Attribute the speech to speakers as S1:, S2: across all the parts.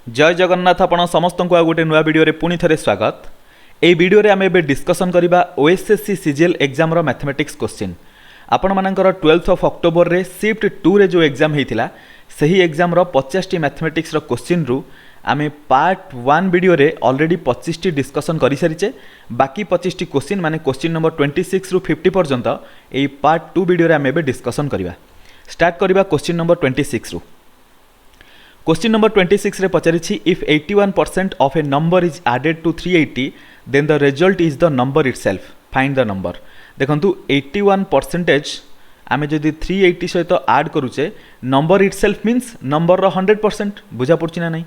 S1: जय जगन्नाथ आपण समस्त को गोटे नुआ वीडियो रे पुणी थे स्वागत। ए वीडियो रे आम ए डिस्कसन करबा ओएसएससी सीजीएल एग्जाम रो मैथमेटिक्स क्वेश्चन। आपण मानकर 12 अक्टोबर रे शिफ्ट 2 रे जो एग्जाम हेतिला सही एग्जाम रो 50 टी मैथमेटिक्स रो क्वेश्चन रु आम पार्ट 1 वीडियो रे ऑलरेडी 25 टी डिस्कसन करि सारिचे। बाकी 25 टी क्वेश्चन माने क्वेश्चन नंबर 26 रु 50 पर्यंत ए पार्ट 2 वीडियो रे आम ए डिस्कसन करबा। स्टार्ट करबा क्वेश्चन नंबर 26 रु। क्वेश्चन नंबर 26 रे पचारिछि if 81% of a number is added to 380 then the result is the number itself find the number. देखंतु 81% आमे जदि 380 सहित ऐड करूचे नंबर इटसेल्फ मीन्स नंबर रो 100% बुझा पड़छि ना नहीं।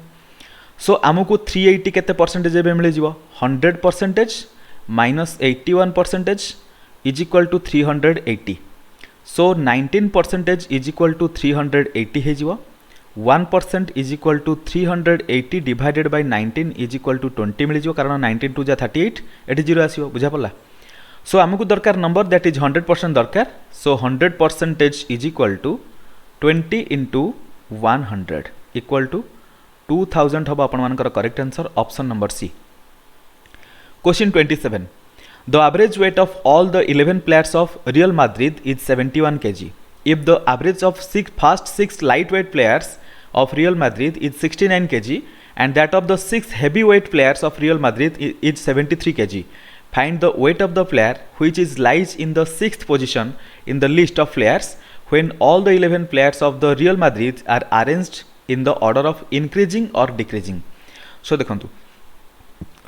S1: सो आमको 380 केते परसेंटेज एबे मिले जिवो 100% minus 81% is equal to 380। So 19% is equal to 380 हे जिवो। 1% is equal to 380 divided by 19 is equal to 20 मिल जाओ कारण 19 टू जा 38 एटी 0 आसीबो बुझा पड़ला। सो आमको दरकार नंबर दैट इज 100% दरकार। So 100% is equal to 20 into 100 equal to 2000 हम आपण मानकर correct answer option number C. Question 27 the average weight of all the 11 players of Real Madrid is 71 kg if the average of first six lightweight players of Real Madrid is 69 kg and that of the 6 heavyweight players of Real Madrid is 73 kg. Find the weight of the player which is lies in the 6th position in the list of players when all the 11 players of the Real Madrid are arranged in the order of increasing or decreasing. So देखंतु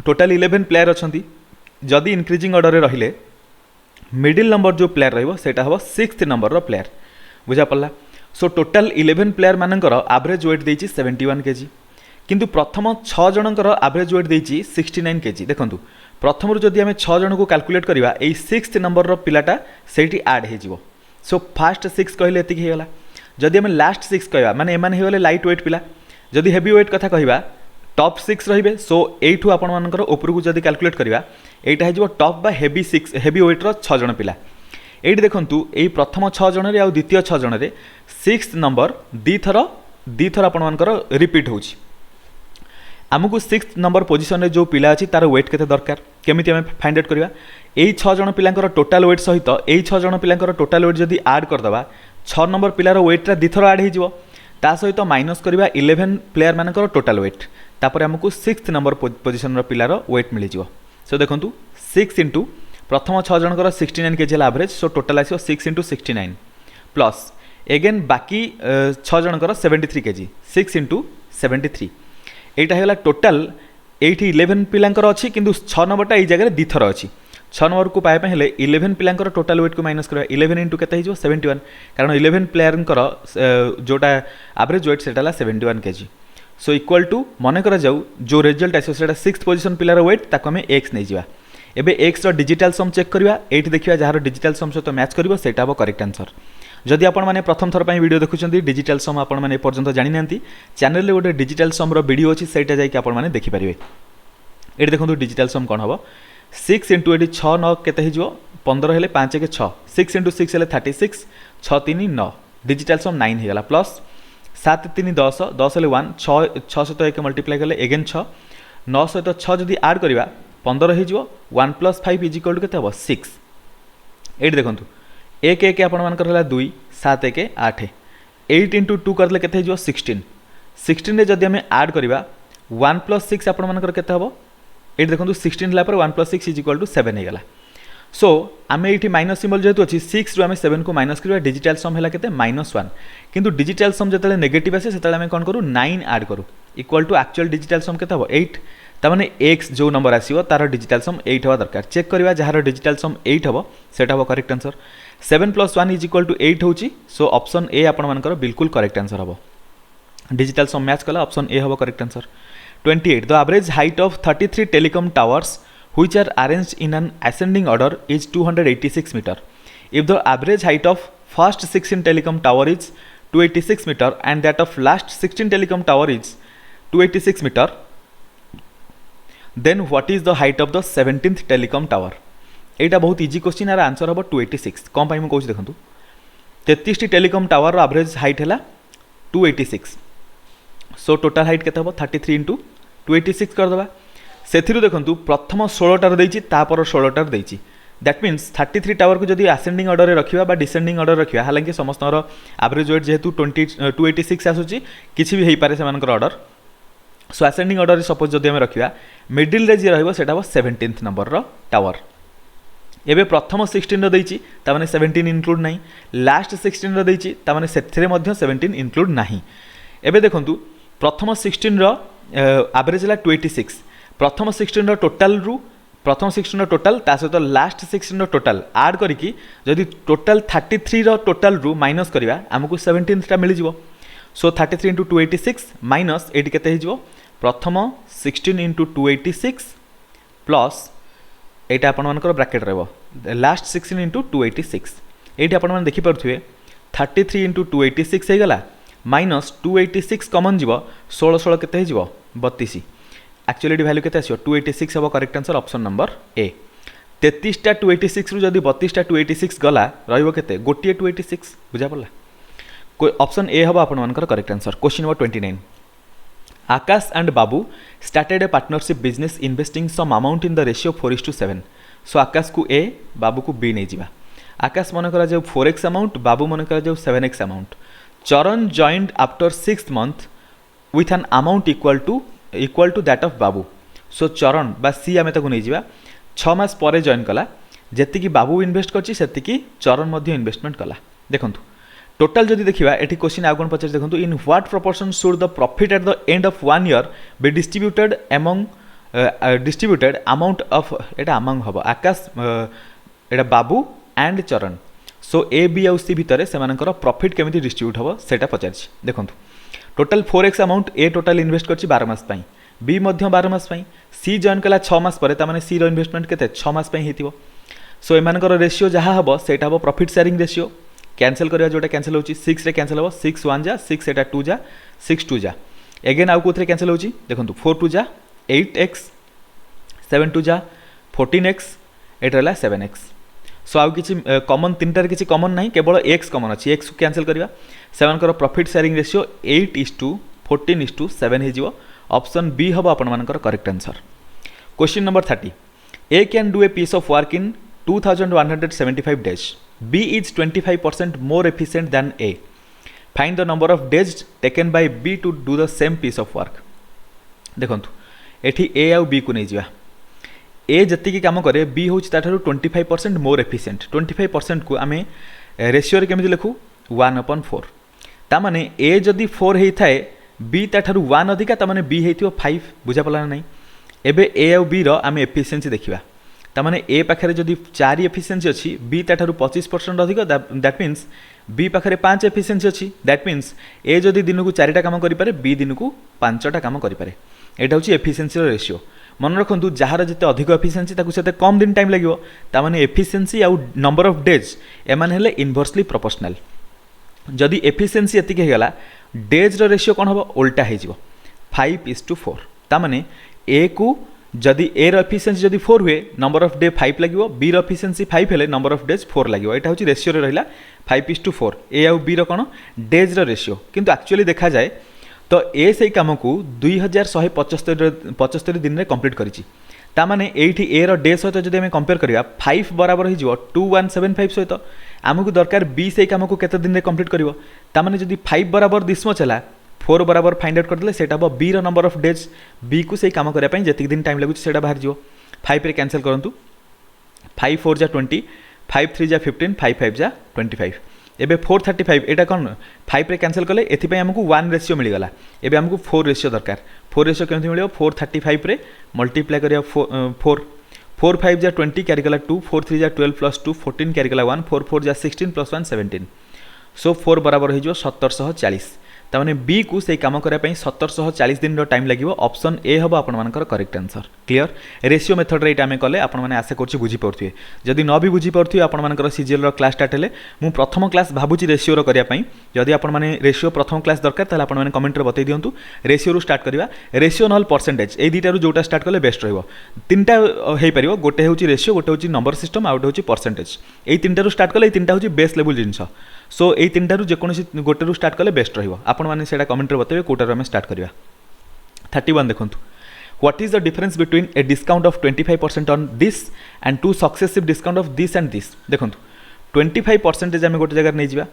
S1: total 11 player अछंती जदि increasing order रे रहिले middle number जो player रहिबो सेटा हबो 6th number रो player बुझा पड़ला। सो टोटल 11 प्लेयर मानकर एवरेज वेट देछि 71 kg किंतु प्रथम 6 जनकर एवरेज वेट देछि 69 kg। देखंतु प्रथम रु जदि हमें 6 जन को कैलकुलेट करबा ए 6th नंबर रो पिलाटा सेठी ऐड हे जिवो। सो फर्स्ट 6 कहले एतिक हे गला। जदि हमें लास्ट 6 कहबा माने एमान हे गले लाइट वेट पिला। जदि हेवी वेट कथा कहबा टॉप 6 रहिबे। सो एठू आपण मानकर ऊपर को जदि कैलकुलेट करबा एटा हे जिवो टॉप बा हेवी 6 हेवी वेट रो 6 जन पिला। एठी देखंतु एई प्रथम 6 जन रे आ द्वितीय 6 जन रे 6th नंबर दी थर आपण मानकर रिपीट होउची। आमको 6th नंबर पोजीशन रे जो पिला अछि तार वेट केते दरकार केमिति हम फाइंड आउट करबा। एई 6 जन पिलांकर टोटल वेट सहित एई 6 जन पिलांकर टोटल वेट जदि ऐड कर दबा 6 नंबर पिलार वेट रा दी थर ऐड हे जिवो ता सहित माइनस करबा 11 प्लेयर मानकर टोटल वेट तापर आमको 6th नंबर पोजीशन रो पिलार वेट मिल जिवो। सो देखंतु 6 इंटू प्रथम 6 जनकर 69 kg एवरेज। सो टोटल आसो 6 इंटू 69 प्लस एगेन बाकी 6 जनकर 73 kg 6 इंटू 73 एटा हेला टोटल एठी 11 पिलांकर अछि किंतु 6 नंबरटा एई जगह दी थर अछि। 6 नंबर को पाए हेले 11 पिलांकर टोटल वेट को माइनस करबा 11 इंटू केते हिजो 71 कारण 11 प्लेयरंकर जोटा एवरेज वेट सेटाला 71 kg। सो इक्वल टू मन करा जाऊ जो रिजल्ट आसो सेटा 6th पोजीशन पिलार वेट ताको हमें x नै जिवा। एबे x रो डिजिटल सम चेक करबा एठी देखिबा जहार डिजिटल सम सहित मैच करबो सेटा हो करेक्ट आंसर। जदि आपण माने प्रथम थर पई वीडियो देखुचंती डिजिटल सम आपण माने पर्यंत जानि नांती चैनल रे गोटे डिजिटल सम रो वीडियो अछि सेटा जाई कि आपण माने देखि परिबे। एठी देखंतु डिजिटल सम कोन हबो 6 इंटू एठी 6 9 केते हिजो 15 हेले 5 के 6 6 इंटू 6 हेले 36 6 3 9 डिजिटल सम 9 हे गला प्लस 7 3 10 10 हेले 1 6 6 सहित 1 मल्टीप्लाई करले अगेन 6 9 सहित 6 जदि ऐड करबा 15 हो 1 + 5 इज इक्वल टू केते हबो 6। एठी देखंतु 1 1 आपण मानकर हला 2 7 1 8 8 इंटू 2 करले केते हिजो 16 16 रे जदि हमें ऐड करबा 1 + 6 आपण मानकर केते हबो एठी देखंतु 16 हला पर 1 + 6 इज इक्वल टू 7 हे गला। सो आमे एठी माइनस सिंबल जेतु अछि 6 रु आमे 7 को माइनस करबा डिजिटल सम हला केते -1 किंतु डिजिटल सम जतले नेगेटिव आसे सेतले आमे कोन करू 9 ऐड करू इक्वल टू एक्चुअल डिजिटल सम केते हबो 8 तामाने x जो नंबर आसीबो तार डिजिटल सम 8 हवा दरकार। चेक करबा जहार डिजिटल सम 8 हबो सेटा हबो correct answer. 7 + 1 is equal to 8 होची। सो ऑप्शन ए आपण मानकर बिल्कुल करेक्ट आंसर हबो। डिजिटल सम मैच कला ऑप्शन ए हबो correct answer. 28 the average height of 33 telecom towers which are arranged in an ascending order is 286 meter. If the average height of first 16 telecom tower is 286 meter and that of last 16 telecom tower is 286 meter, then what is the height of the 17th telecom tower? एटा बहुत easy question our answer हम 286 कौन पाई मुझे देखो 33 T telecom tower average height है 286 सो total height केते हबो 33 into 286 करदबा से देखु प्रथम 16टार देछि तापर 16टार देछि दैट मीन्स 33 टावर को जदि असेंडिंग ऑर्डर रे रखिबा बा डिसेंडिंग ऑर्डर रखिबा हालांकि समस्तर एवरेज वेट जेहेतु 286 आसुची किछि भी हेई पारे से मानकर order so ascending order suppose जदि हम रखिबा मिडिल रे जे रहइबो सेटा हो 17th नंबर रो टावर एबे प्रथम 16 रो देछि ता माने 17 इंक्लूड नाही लास्ट 16 रो देछि ता माने सेथिरे मध्य 17 इंक्लूड नाही एबे देखंतु प्रथम 16 रो एवरेज ला 286 प्रथम 16 रो टोटल रु प्रथम 16 रो टोटल ता सहित लास्ट 16 रो टोटल ऐड करिकी जदि टोटल 33 रो टोटल रु माइनस करिवा हमकु 17 टा मिलि जिवो सो 33 इंटू 286 माइनस एटी केते हे जिवो प्रथम 16 इंटू 286 प्लस एटा आपण मानकर ब्रैकेट रहबो लास्ट 16 इंटू 286 एटी आपण मान देखि परथुवे 33 इंटू 286 हे गला माइनस 286 कॉमन जीवो 16 16 केते हे जीवो 32 एक्चुअली वैल्यू केते आसीयो 286 हबो correct answer option number A 33 टा 286 रु जदी 32 टा 286 गला रहइबो केते गोटिए 286 बुझा पड़ला ऑप्शन ए हबो आपण मानकर correct answer question number 29 Akash and Babu started a partnership business investing some amount in the ratio 4:7 so Akash को ए बाबू को बी नहीं जिबा आकाश मन करा जो 4x अमाउंट बाबू मन करा जो 7x amount Charan joined after 6th month with an amount equal to that of Babu so Charan बा सी आमे ताको नहीं जिबा 6 मास परे जॉइन कला जेति की बाबू इन्वेस्ट करछि सेति की चरण मध्ये इन्वेस्टमेंट कला देखंतु टोटाल जदि देखिबा एठी क्वेश्चन आगन पचार देखंतु in what proportion should the profit at the end of 1 year be distributed among distributed amount of Etah among हबो आकाश एटा बाबू एंड चरण सो ए बी और सी भितर से मानकर प्रॉफिट केमिति डिस्ट्रीब्यूट हबो सेटा पचारछि देखंतु टोटाल 4x अमाउंट ए टोटाल इन्वेस्ट करछि 12 मास पई बी मध्य 12 मास पई सी जॉइन कला 6 मास परे ता माने सी रो इन्वेस्टमेंट केते 6 मास पई हेतिबो सो ए मानकर रेशियो जहा हबो सेटा हबो प्रॉफिट शेयरिंग रेशियो कैंसल करिया जोटा कैंसल होची 6 रे कैंसल हो 6 1 जा 6 एटा 2 जा 6 2 जा अगेन आउ कोथरे कैंसल होची देखंतु 4 2 जा 8x 7 2 जा 14x एटा हला 7x सो आउ किछि कॉमन तीनटार किछि कॉमन नाही केवल x कॉमन अछि x को कैंसल करिया 7 कर प्रॉफिट शेयरिंग रेशियो 8:14:7 हे जिवो ऑप्शन बी हबो आपण मानकर correct answer question number 30 A can do a piece of work in 2175 days B is 25% more efficient than A. Find the number of days taken by B to do the same piece of work. देखंतु एठी A आउ B को नै जिवा A जति की काम करे B होची ताठारु 25% मोर एफिशिएंट 25% को आमे रेशियो रे केमिति लिखु 1/4 ता माने A जदी 4 हेई थाए B ताठारु 1 अधिका ता माने B हेइथियो 5 बुझा पला नै एबे A आउ B रो आमे एफिशिएंसी देखिबा तामाने ए पाखरे जदि 4 एफिशिएंसी अछि बी ताठारु 25% अधिक दैट मीन्स बी पाखरे 5 एफिशिएंसी अछि दैट मीन्स ए जदि दिनको 4टा काम करि पारे बी दिनको 5टा काम करि पारे एटा होछि एफिशिएंसी रो रेशियो मन रखंतु जहार जते अधिक एफिशिएंसी ताकु सेते कम दिन टाइम लागिवो तामाने एफिशिएंसी आ नंबर ऑफ डेज एमान हेले इनवर्सली प्रोपोर्शनल जदि एफिशिएंसी एतिक हे गला डेज रो रेशियो कोन हबो उल्टा हे जिवो 5:4 तामाने ए को जदि ए रो एफिशिएंसी जदि 4 हुए नंबर ऑफ डे 5 लागिवो बी रो एफिशिएंसी 5 हेले नंबर ऑफ डेज 4 लागिवो एटा होची रेशियो रे रहिला 5:4 ए आउ बी रो कोन डेज रो रेशियो किंतु एक्चुअली देखा जाए तो ए सेई काम को 2175 दिन रे कंप्लीट करिछि ता माने एठी ए रो डे सहित जदि हम कंपेयर करिया 5 बराबर हि जिवो 2175 सहित हमकु दरकार बी सेई काम को केते दिन रे कंप्लीट करिवो ता माने जदि 5 बराबर दिसमो चला 4 बराबर फाइंड आउट करदले सेटा बो बी रो नंबर ऑफ डेज बी को सेई काम करिया पई जति दिन टाइम लागु सेटा बाहर जिवो 5 रे कैंसिल करंतु 5 4 जा 20 5 3 जा 15 5 5 जा 25 एबे 435 एटा कोन 5 रे कैंसिल करले एथि पई हमकु 1 रेशियो मिली गला एबे हमकु 4 रेशियो दरकार 4 रेशियो केमथि मिलियो 435 रे मल्टीप्लाई करिया 4 4 5 जा 20 कैरी गला 2 4 3 जा 12 प्लस 2 14 कैरी गला 1 4 4 जा 16 प्लस 1 17 सो 4 बराबर हो जिवो 1740 तामाने बी को से काम करा पई 1740 दिन रो टाइम लागिवो ऑप्शन ए हबो आपण मानकर correct answer clear ratio method रे इटा हमें कले आपण माने आशा करछि बुझी पड़थि जदि न भी बुझी पड़थि आपण मानकर सीजीएल रो क्लास स्टार्ट हेले मु प्रथम क्लास भाबुची रेशियो रो करिया पई जदि आपण माने रेशियो प्रथम क्लास दरकार ताले आपण माने कमेंट रे बतै दियंतु रेशियो रो स्टार्ट करिवा रेशियो नल परसेंटेज ए दीटा रो जोटा स्टार्ट कले बेस्ट रहइबो तीनटा हेई परिबो गोटे होची रेशियो गोटे होची नंबर सिस्टम आ गोटे होची परसेंटेज ए तीनटा रो स्टार्ट कले ए तीनटा होची बेस लेवल जिंस सो ये तीन टारू जेकोसी गोटे स्टार्ट कले बेस्ट रहिबो आपण माने सेटा कमेंट रे बतेबे कोटार आम स्टार्ट करवा 31 देखंतु what is the difference between a discount of 25% on this and two successive discount of this and this देखंतु 25% आम गोटे जगह नहीं जावा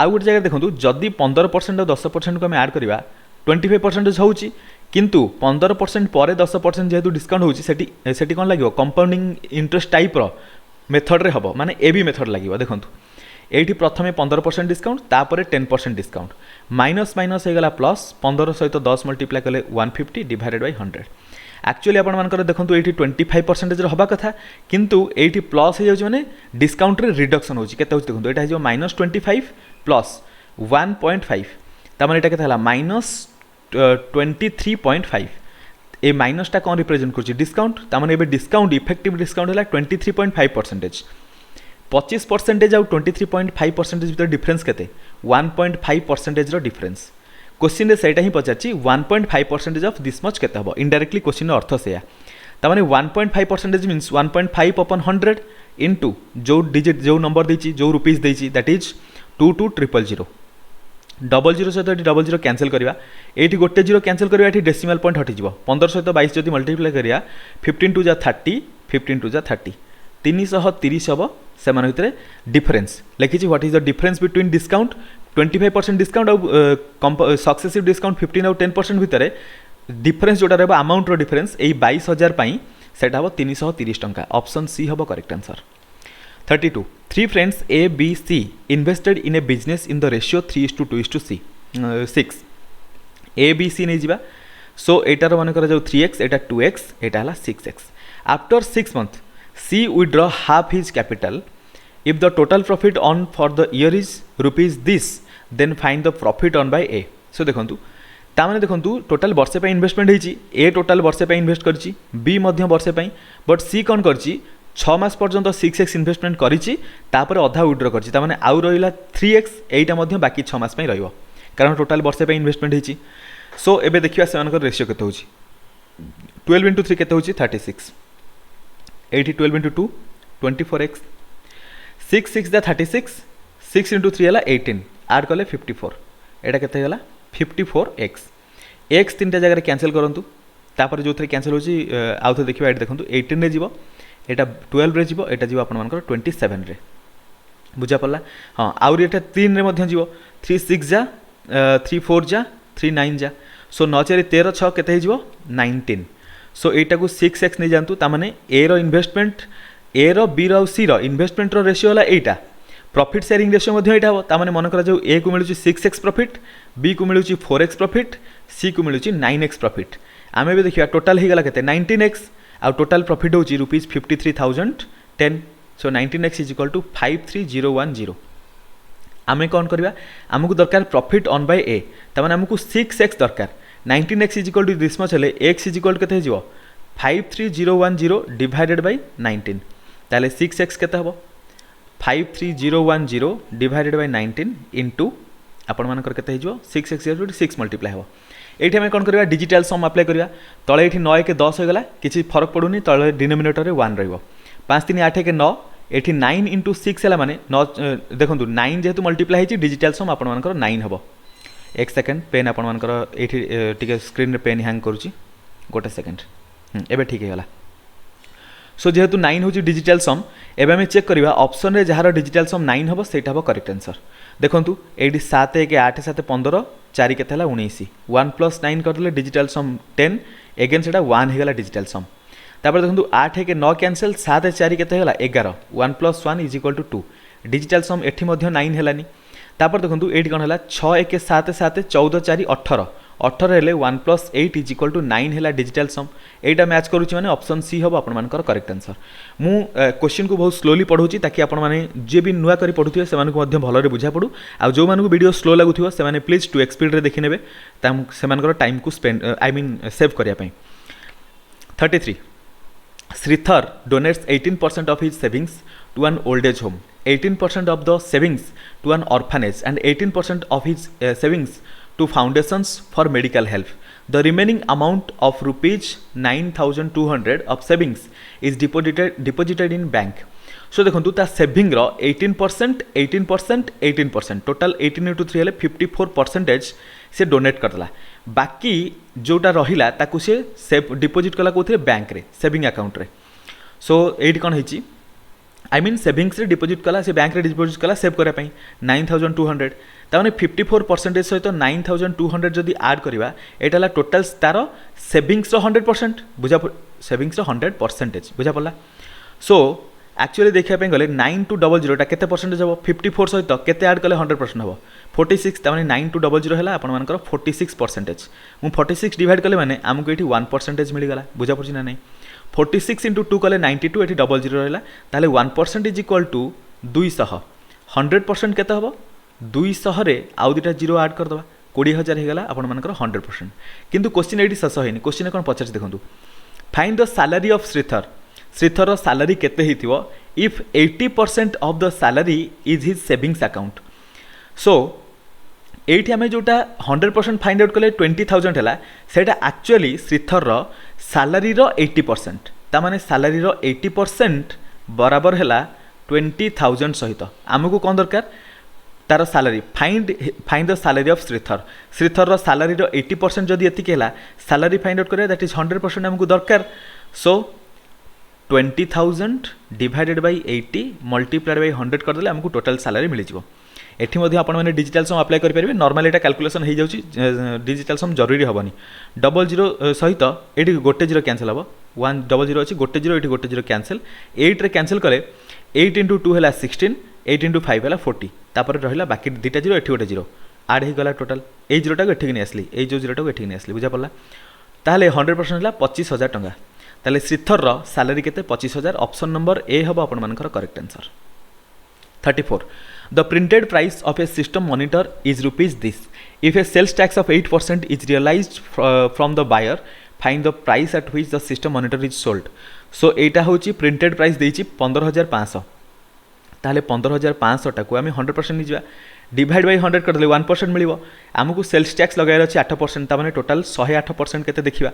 S1: आउ गोटे जगह देखंतु जदि 15% और 10% को आम ऐड करवा 25% होउची किंतु 15% पर 10% जेहेतु डिस्काउंट होउची सेटी कौन लगे कंपाउंडिंग इंटरेस्ट टाइप रो मेथड रे हबो माने ए बी मेथड लगे देखंतु एठी प्रथमे 15% डिस्काउंट तापर 10% डिस्काउंट माइनस माइनस होगला प्लस 15 सहित 10 मल्टीप्लाई कले 150 डिवाइडेड बाय 100 एक्चुअली आपण मानकर देखंतु एठी 25% रे हबा कथा किंतु एठी प्लस हो जाउछ माने डिस्काउंट रे रिडक्शन होउछ केते होउछ देखंतु एटा हो -25 प्लस 1.5 ता माने एटा केते हला -23.5 ए माइनसटा कौन रिप्रेजेंट कर डिस्काउंट तामाने एबे डिस्काउंट इफेक्टिव डिस्काउंट है 23.5% 25% आउ 23.5% भीतर डिफरेंस केते 1.5% रो डिफरेंस क्वेश्चन रे सेटा ही पचारची 1.5% ऑफ दिस मच केते हबो इनडायरेक्टली क्वेश्चन रो अर्थ सेया तामाने 1.5% मींस 1.5 upon 100 इनटू जो डिजिट जो नंबर देची जो रुपीस देची दैट इज 22000 00 सहित डबल जीरो कैंसिल करवा ये गोटे जीरो कैंसिल करवा ये डेसिमल पॉइंट हटिज 15 सहित 22 जब मल्टीप्लाई करिया 15 टू जा 30 15 टू जा 30 330 हम से भितर डिफरेंस लिखी what is the difference between discount 25% discount और सक्सेसिव डिस्काउंट 15 और 10% भितर डिफरेंस जोटा रहा अमाउंट डिफरेंस यही 22,000 सेटा हम 330 टंका ऑप्शन सी हम correct answer 32 3 friends A, B, C invested in a business in the ratio 3:2:6 A, B, C नहीं जीवा सो एटार मन कर जो 3x एटा 2x एटा हला 6x after 6 months C withdraw half his capital if the total profit on for the year is rupees this then find the profit on by A सो देखंतु ता माने देखंतु टोटल वर्षे पे इन्वेस्टमेंट हेची A टोटल वर्षे पे इन्वेस्ट करची B मध्य वर्षे पे बट C कोन करची 6 मास पर्यंत 6x इन्वेस्टमेंट करिछि तापर अधा विड्रॉ करछि ता माने आउ रहिला 3x एटा मध्य बाकी 6 मास पे रहइबो कारण टोटल वर्षे पे इन्वेस्टमेंट हेछि सो एबे देखिबा सेमानकर रेशियो केते होछि 12 into 3 केते होछि 36 80 12 into 2 24x 6 6 दा 36 6 into 3 हला 18 ऐड करले 54 एटा केते हला 54x x तीनटा जगह कैंसिल करंतु तापर जो थरे कैंसिल होछि आउ थ देखिबा एटा देखंतु 18 रे जीवो एटा 12 रे जीवो एटा जीवो आपन मानकर 27 रे बुझा पड़ला हाँ आउरी एटा 3 रे मध्य जीवो 3 6 जा 3 4 जा 3 9 जा सो 9 4 13 6 केते हे जीवो 19 सो एटा को 6x नै जानतु ता माने a रो इन्वेस्टमेंट a रो b रो c रो इन्वेस्टमेंट रो रेशियो हला एटा प्रॉफिट शेयरिंग रेशियो मध्य एटा हो ता माने मन करा जो a को मिलुची 6x प्रॉफिट b को मिलुची 4x प्रॉफिट c को मिलुची 9x प्रॉफिट आमे भी देखिया टोटल हे गला केते 19x आ टोटल प्रॉफिट होची rupees 53,010 so 19x is equal to 53010 आमे कौन करवा आमको दरकार प्रॉफिट ऑन बाय ए तमाने आमको 6x दरकार 19x is equal to this much हेले x इज इक्वल केते हिजो 53010 डिवाइडेड बाय 19 ताले 6x केते हबो 53010 डिवाइडेड बाय 19 इनटू आपण मानकर केते हिजो 6x 6 मल्टीप्लाई हबो एठी हमें कौन करवा डिजिटल सम अप्लाई करवा तले एठी 9 के 10 हो गला किछि फरक पडुनी तले डिनोमिनेटर रे 1 रहइबो 5 3 8 के 9 एठी 9 into 6 हला माने 9 देखंतु 9 जेहेतु मल्टीप्लाई हेची डिजिटल सम आपण मानकर 9 हबो एक सेकंड पेन आपण मानकर एठी टिके स्क्रीन रे पेन हैंग करूची गोटे सेकंड एबे ठीक हे गला सो जेहेतु 9 होची डिजिटल सम एबे हमें चेक करवा ऑप्शन रे जहार डिजिटल सम 9 हबो सेटा हबो करेक्ट आंसर देखंतु एठी 7 1 8 7 15 4 केते हला 19 1 + 9 करले डिजिटल सम 10 अगेन सेटा 1 हे गला डिजिटल सम तापर देखंतु 8 के 9 कैंसिल 7 4 केते हला 11 1 + 1 इज इक्वल टू 2 डिजिटल सम एठी मध्य 9 हेलानी तापर देखंतु एठी कोन हला 6 1 7 7 14 4 18 18 हेले 1 + 8 इज इक्वल टू 9 हेला डिजिटल सम एटा मैच करूची माने ऑप्शन सी हबो आपण मानकर करेक्ट आंसर मु क्वेश्चन को बहुत स्लोली पढौची ताकि आपण माने जे भी नुआ करी पढुथिबे से माने को मध्य भलो रे बुझा पडू आ जो माने को वीडियो स्लो लागुथिबो से माने प्लीज 2x स्पीड रे देखि नेबे ताम से मानकर टाइम को स्पेंड आई मीन सेव करिया पई 33 Sridhar donates 18% of his savings to an old age home, 18% of the savings to an orphanage and 18% of his savings to foundations for medical help. The remaining amount of rupees 9,200 of savings is deposited in bank. सो देखो ता saving 18% 18% 18% total 18 × 3 हेले 54% से donate करदेला। बाकी जोटा रहिला ताकू से save deposit कला कोथरे बैंक रे सेविंग अकाउंट रे। सो एटी कौन होइची आई मीन सेविंग्स रे डिपोजिट कला से बैंक रे डिपोजिट कला सेव करा पई 9200 ताने 54% सहित 9200 जदि ऐड करबा एटा ला टोटल तार सेविंग्स रो 100% बुझा सेविंग्स रो 100% बुझा पड़ला। सो एक्चुअली देखा गले 9200 केते परसेंटेज हम 54 सहित केते ऐड कले 100% हम 46 ताने 9200 है आपर 46%। मु 46 डिवाइड कले माने आमको ये 1% मिलगला बुझा पड़ी ना नहीं। 46 × 2 कले 92 ये 00 रहा ताले 1% इज इक्वल टू 200 100% केते हम 200 रे आउ दुटा जीरो ऐड करदे 20000 होगला आपण 100%। किंतु क्वेश्चन ये शेष होनी क्वेश्चन कौन पचार देखो find the salary of Sridhar Sridhar salary केते हिथिवो if 80% of the salary is his savings account. So एठी हमें जोटा 100% फाइंड आउट कले 20000 है सेटा एक्चुअली श्रीधर सैलरी रो 80% ता माने सैलरी रो 80% बराबर है 20000 सहित आमको कौन दरकार तार salary find the salary of Sridhar Sridhar salary रो 80% जदि एतिक है सैलरी फाइंड आउट करिया दैट इज 100% आमको दरकार। So 20000 divided by 80 multiplied by 100 करदेले आमको टोटल सैलरी मिल जिवो। एठी मध्ये आपण माने डिजिटल सम अप्लाई करि परिबे नॉर्मल एटा कैलकुलेशन हो जाउची डिजिटल सम जरूरी हबनी 00 सहित एठी गोटे जीरो कैंसिल हबो 100 अछि गोटे जीरो एठी गोटे जीरो कैंसिल 8 रे कैंसिल करे 8 × 2 है 16 8 × 5 है 40 तापर रहिला बाकी दुटा जीरो एठी गोटे जीरो ऐड हो गला टोटल ए जीरोटा को एठी नै आसली ए जो जीरोटा को एठी नै आसली बुझा पड़ला। ताले 100% हला 25000 टंका ताले श्रीधर सैलरी केते 25000 ऑप्शन नंबर ए हबो आपण मानकर correct answer. 34 the printed price of a system monitor is rupees this if a sales tax of 8% is realised from the buyer find the price at which the system monitor is sold. So एटा होची printed price देइची 15500 ताले 15500 टाको आम 100% नहीं divide by 100 करदे 1% मिलिबो आमको sales tax लगायर अछि 8% ता माने टोटल 108% केते देखिबा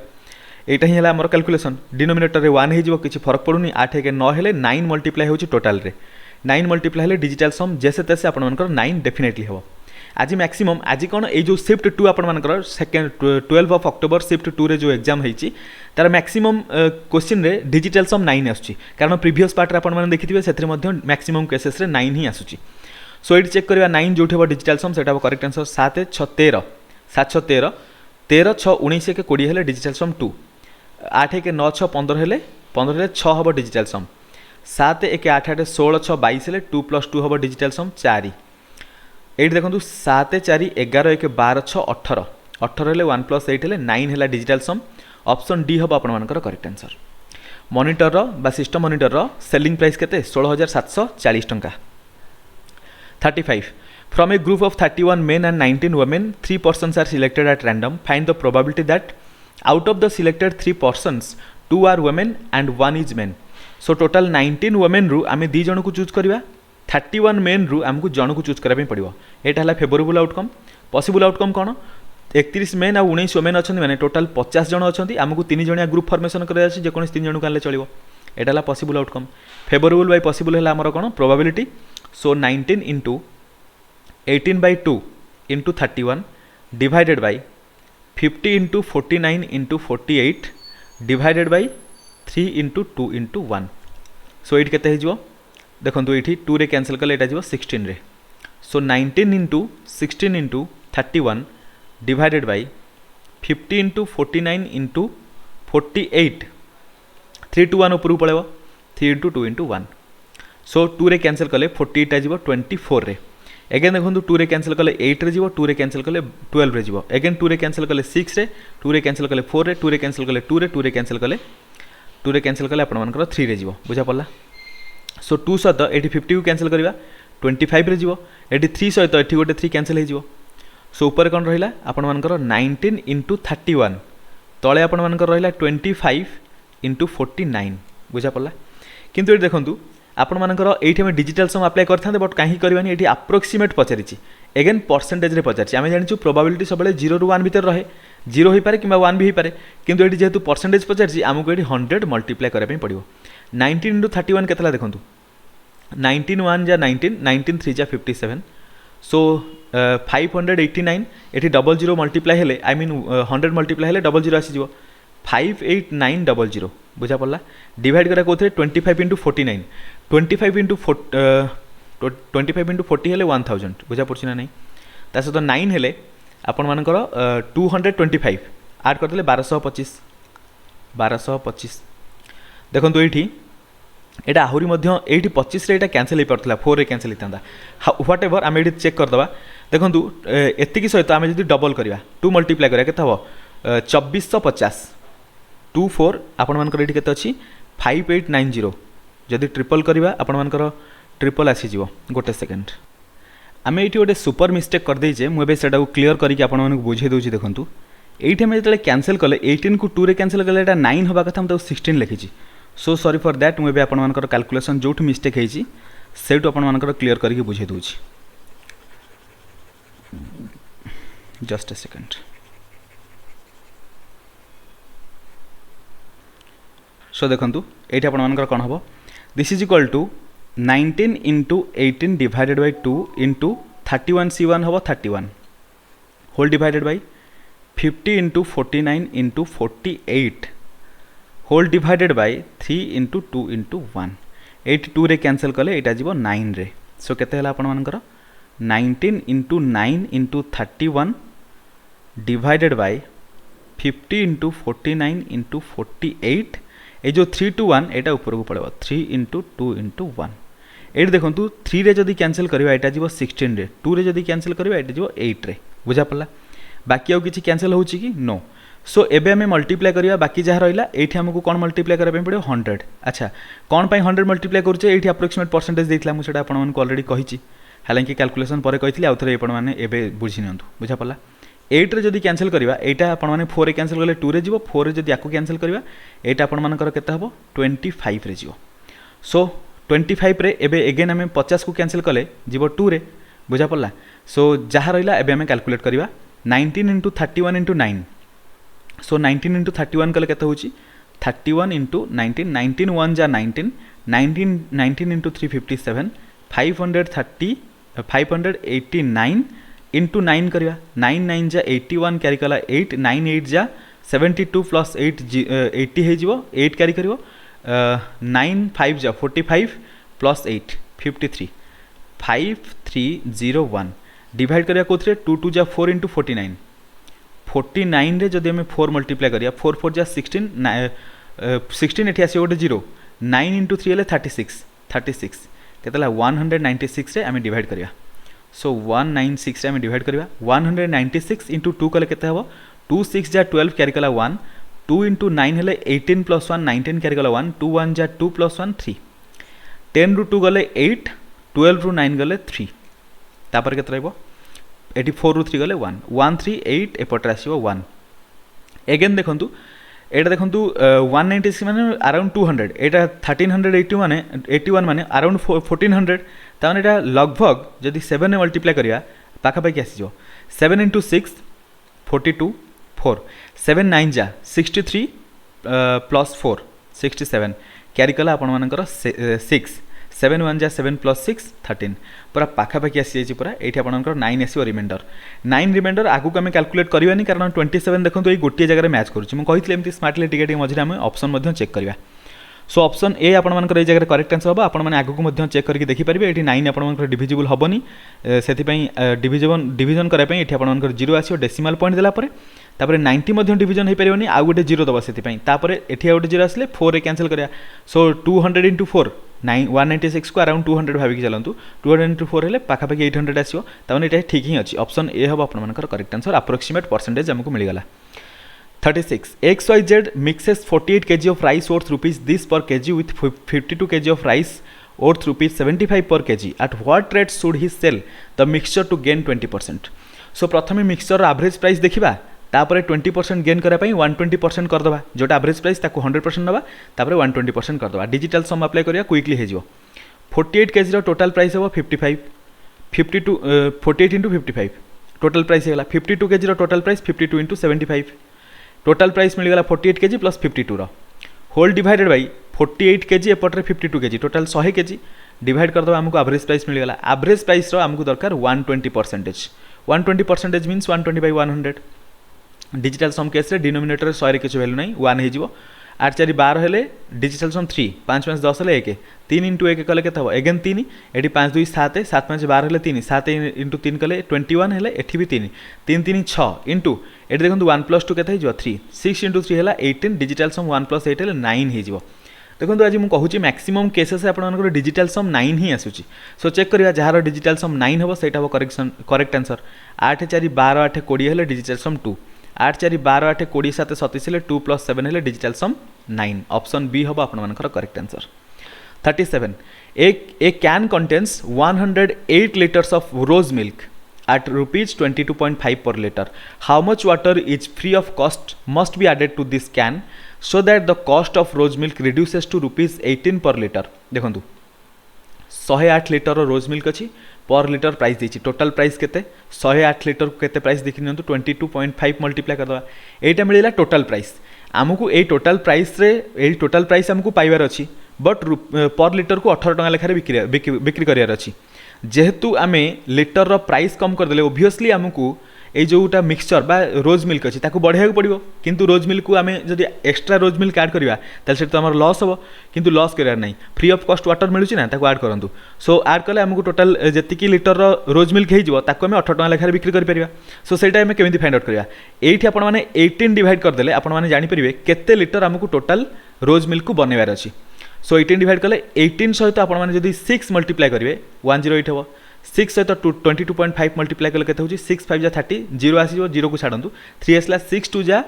S1: एटा ही है आमर कैलकुलेशन डिनोमिनेटर रे 1 हो किसी फरक पड़ूनी 8 के 9 हेले 9 मल्टीप्लाई होची टोटल रे 9 मल्टीप्लाई हेले डिजिटल सम जैसे तैसे आपण मानकर 9 डेफिनेटली हो। आज मैक्सिमम आज कौन ये जो शिफ्ट 2 आपण मानकर सेकेंड 12 ऑफ अक्टोबर शिफ्ट 2 रे जो एग्जाम होईची तार मैक्सिमम क्वेश्चन रे डिजिटल सम 9 आसुची कारण प्रीवियस पार्ट रे आपण माने देखिथिबे सेथरे मध्ये मैक्सिमम केसेस रे 9 ही आसुची। सो ये चेक करबा 9 जोठी हो डिजिटल सम सेटा करेक्ट आंसर 7 6 13 7 6 13 13 6 19 के 20 हेले डिजिटल सम 2 8 के 9 6 15 हेले 15 हेले 6 हबो डिजिटल सम 7 1 8 8 16 6 22 हेले 2 + 2 हबो डिजिटल सम 4 एट देखो 7 4 11 1 12 6 18 18 हेले 1 + 8 हेले 9 हेला डिजिटल सम ऑप्शन डी हबो आपण मानकर करेक्ट आंसर। मॉनिटर बा सिस्टम मॉनिटर सेलिंग प्राइस केते 16740 टंका। 35 from A group of 31 men and 19 women 3 persons are selected at random find the probability that out of the selected 3 persons 2 are women and 1 is men। So total 19 women रु आमे 2 जन को choose करबा 31 men रु आमको जन को choose करबा पड़िबो एटा हला फेवरेबल आउटकम। पॉसिबल आउटकम कोन 31 men आ 19 women अछन माने टोटल 50 जन अछंती आमको 3 जणिया ग्रुप फॉर्मेशन करे अछि जे कोन 3 जन काले चलिबो एटा हला possible outcome. Favourable by possible हला हमर कोन probability. So 19 × 18/2 × 31 divided by 50 × 49 × 48 divided by 3 × 2 × 1। सो ये केते हिजो देखंतु एठी 2 रे कैंसिल कले एटा जिवो 16 रे। सो 19 × 16 × 31 डिवाइडेड बाय 50 × 49 × 48 3 to 1 ऊपर पळेबो 3 × 2 × 1। सो 2 रे कैंसिल कले 48 जिवो 24 रे। एगेन देखो 2 रे कैंसिल कले 8 रे जीवो 2 रे कैंसिल कले 12 रे जीवो एगेन 2 रे कैंसिल कले 6 रे 2 रे कैंसिल कले 4 रे 2 रे कैंसिल कले 2 रे 2 रे कैंसिल कले आपण मानकर 3 रे जीवो बुझा पड़ला। सो 2 सहित एठी 50 को कैंसिल करबा 25 रे जीवो एठी 3 सहित एठी गोटे 3 कैंसिल हे जीवो। सो ऊपर कोन रहिला आपण मानकर 19 × 31 तळे आपण मानकर रहिला 25 × 49 बुझा पड़ला। किंतु एठी देखंतु आपण मानकर एठी में डिजिटल सम अप्लाई करथांते बट काहे करबानी एठी अप्रोक्सीमेट पचारिछि एगेन परसेंटेज रे पचारिछि आमे जानिछु प्रोबेबिलिटी सबले 0 ରୁ 1 भीतर रहे 0 होई पारे किबा 1 भी होई पारे किंतु एठी जेहेतु परसेंटेज पचारिछि आमको एठी 100 मल्टीप्लाई करै पई पड़िबो। 19 × 31 केतला देखंतु 19 1 जा 19, 19 3 जा 57, सो 589 ये डबल जीरो मल्टीप्लाई हेले आई मीन 100 मल्टीप्लाई हेले डबल जीरो आसीज 58900 बुझा पड़ा डिवाइड करा कौन 25 इंटू 49 25 इंटू 25 इंटू 40 हेले 1000 बुझा पड़ी ना नहीं ता सहित 9 हेले आपण मानकर 225 आड करदे 1225 देखो ये एटा आहुरी मध्य एटी 25 रे एटा कैंसिल हो पारथिला 4 रे कैंसिल होता व्हाट एवर आम ये चेक करदबा देखो एतिकी सहित आम जब डबल करवा 2 मल्टीप्लाई करा केते हबो 2450 2 4 आपण मानकर एटी केते अछि 5890 जदि ट्रिपल करवा आपण मानकर ट्रिपल आसी जीवो गोटे सेकेंड आम ये गोटे सुपर मिस्टेक कर देजे मुझे सेटा क्लीयर करके आपण मानक बुझे दूची देखंतु एठी हम जतले कैंसिल कले 18 को 2 रे कैंसिल कले एटा 9 होबा कथा हम 16 लिखिछि सो सॉरी फॉर दैट मुझे आपण मानकर कैलकुलेशन जोठ मिस्टेक हेछि सेटु आपण मानकर क्लियर करके बुझे दूची जस्ट अ सेकंड सो देखंतु एठी आपण मानकर कोन हबो this is equal to 19 into 18 divided by 2 into 31c1 हबो 31 whole divided by 50 into 49 into 48 whole divided by 3 into 2 into 1 82 रे कैंसिल कले एटा जीवो 9 रे सो केते हला आपण मानकर 19 into 9 into 31 divided by 50 into 49 into 48 ये जो 3 to 1 एटा ऊपर को पड़ेगा 3 इंटू 2 इंटू 1 ये देखो 3 रे जदि कैंसिल करवा एटा जीवो 16 रे 2 रे जदि कैंसिल करवा एटा जीवो 8 रे बुझा पड़ला बाकी आउ किछि कैंसिल होउची कि नो सो एबे हमें मल्टीप्लाई करवा बाकी जहाँ रहा एठी हमको कौन मल्टीप्लाई करबा पड़ो 100 अच्छा कौन पाई 100 मल्टीप्लाई करूचे एठी अप्रोक्सीमेट परसेंटेज देइतला मु सेटा आपण मानक ऑलरेडी कहिछि हालांकि कैलकुलेशन पर कहितली आउ थरे आपण माने एबे बुझि नियंतु बुझा पड़ला 8 रे जदि कैंसिल करवा एटा आपण माने 4 रे कैंसिल करले 2 रे जीवो 4 रे जदि याको कैंसिल करवा एटा आपण मानकर केते हबो 25 रे जीवो सो 25 रे एबे अगेन हमें 50 को कैंसिल कले जीवो 2 रे बुझा पड़ला सो जहाँ रहा एबे हमें कैलकुलेट करवा 19 इंटू 31 इंटू 9 सो 19 इंटू 31 कले केते होची 31 इंटू 19 19 1 जा 19 19 इंटू 357 589 इंटू 9 करवा 9 9 जा 81 कैरी कला 8 9 8 जा 72 प्लस 8 80 हो जीवो 8 कैरी करिवो 9 5 जा 45 प्लस 8 53 5301 डिवाइड करिया कोथरे 2 2 जा 4 इंटू 49 49 रे जदि हमें 4 मल्टीप्लाई करिया 4 4 जा 16 16 एठी आसी गोटे 0 9 इंटू 3 हेले 36 केतला 196 रे हमें डिवाइड करिया सो 196 रे हमें डिवाइड करिया 196 इंटू 2 कले केते हबो 2 6 जा 12 कैरी कला 1 2 इंटू 9 हेले 18 प्लस 1 19 कैरी कला 1 2 1 जा 2 प्लस 1 3 10 रु 2 गले 8 12 रु 9 गले 3 तापर केते रहबो 84 रु 3 गले 1 138 एपट आसीबो 1 अगेन देखंतु एटा देखंतु 196 माने अराउंड 200 एटा 1380 माने 81 माने अराउंड 1400 ताने एटा लगभग जदि 7 ने मल्टीप्लाई करिया पाखा पाखी आसीजो 7 इंटू 6 42 4 7 9 जा 63 प्लस 4 67 कैरी कला आपण मानकर 6 7 1 जा 7 प्लस 6 13 पूरा पाखापाखि आसी जाइए पूरा ये आपंकर 9 आसो रिमाइंडर 9 रिमाइंडर आगू आम कैलकुलेट करवानी कारण 27 देखो ये गोटे जगह मैच करुँच मुझे एमती स्मार्टली टिके मझे आम ऑप्शन चेक करवा सो ऑप्शन ए आपंकर ये जगह करेक्ट आंसर हम आपने आगू चेक करके देखिपारे ये 9 आपंकर डिविजिबल हेनी से डिविजन कराई ये आपंकर 0 आसो डेसिमाल पॉइंट देलापर तापर 90 डिविजन हो पारे आउ गोटे 0 दबा से ये गोटे 0 आसे 4 रे कैंसिल करा सो 200 इंटू 4 196 को अराउंड 200 भाविक चलतु 200 इंटू 4 हेल्ले पाखापाखि 800 आसो तमें ये ठीक ही अच्छी ऑप्शन ए हम आपंकर करेक्ट आंसर अप्रोक्सीमेट परसेंटेज आमको मिलगला 36 XYZ mixes 48 kg of rice worth rupees this per kg with 52 kg of rice worth rupees 75 per kg at what rate should he sell the mixture to gain 20%। सो प्रथम mixture average price देखा तापर 20% gain कराई 120% करदे जोटा average price 100% नवा तापर 120% करदे digital सम apply करिया क्विकली हो 48 kg टोटल प्राइस हम 55 52 48 इंटू 55 टोटल प्राइस होगा 52 kg total price 52 into 75 total price मिलगला 48 kg plus 52 whole divided by 48 kg एपटे 52 kg टोटल 100 kg डिवाइड करदे आमको एवरेज प्राइस मिलगला एवरेज प्राइस आमको दरकार 120%। 120% means 120/100। Digital sum case denominator 100 किसी वैल्यू ना 1 हो 8 4 12 हेले डिजिटल सम 3 5 5 10 हेले 1 3 इंटू 1 कले केते एगेन 3 एटी 5 2 7 7 5 12 हेले 3 7 इंटू 3 कले 21 हेले एठी भी 3 3 3 6 इंटू एटी देखो 1 + 2 केते हो 3 6 इंटू 3 हेला 18 डिजिटल सम 1 + 8 हेले 9 हो। देखो आज मुझे कहूँ मैक्सिमम केसेस आप डिजिटल सम 9 ही आसूची। सो चेक करिया जार डिजिटल सम 9 हम सहीटा हम करेक्ट आंसर 8 4 12 8 20 हेले डिजिटल सम 2 8 4 12 8 20 7 37 हेले 2 + 7 हेले डिजिटल सम 9 ऑप्शन बी हम आपनकर correct answer. 37 A can contains 108 litres of rose milk at rupees 22.5 per liter. How much water is free of cost must be added to this can so that the cost of rose milk reduces to rupees 18 per liter. देखो 108 litre रोज milk अच्छी पर litre price देछि total price केते 108 litre केते price देखि नियंतु 22.5 multiply कर दवा एटा मिलिला total price आमको ए टोटल प्राइस रे ए टोटल प्राइस आमको पाइबार अछि बट पर लीटर को 18 टका लेखारे बिक्री करियार अछि जेहेतु आमे लीटर रो प्राइस कम कर देले ओबियसली आमको ए जोटा मिक्सचर बा रोज मिल्क अच्छी ताकू बढ़ाया पड़ो किंतु रोज मिल्क को आमे जदि एक्स्ट्रा रोज मिल्क ऐड करवा ताले से तो आमर लॉस हो किंतु लॉस करार नहीं फ्री ऑफ कॉस्ट वाटर मिलूँ ना ताकू ऐड करंतु सो ऐड कले आमको टोटल जेतिकी लीटर रोज मिल्क हो ताकू आमे 18 टका लेखारे बिक्री कर परिबा। सो सेटा आमे केमिति फाइंड आउट करबा एठी आपण माने 18 डिवाइड कर देले आपण माने जानि परिबे केते लीटर आमको टोटल रोज मिल्क को बनैबार अछि। सो 18 डिवाइड कले 18 सहित आपण माने जदि 6 मल्टीप्लाई करिवे 108 हो 6 सहित 22.5 मल्टीप्लाई कले केते होची 6 5 जा 30 0 आसीजो 0 को छाडंतु 3 आसला 6 2 जा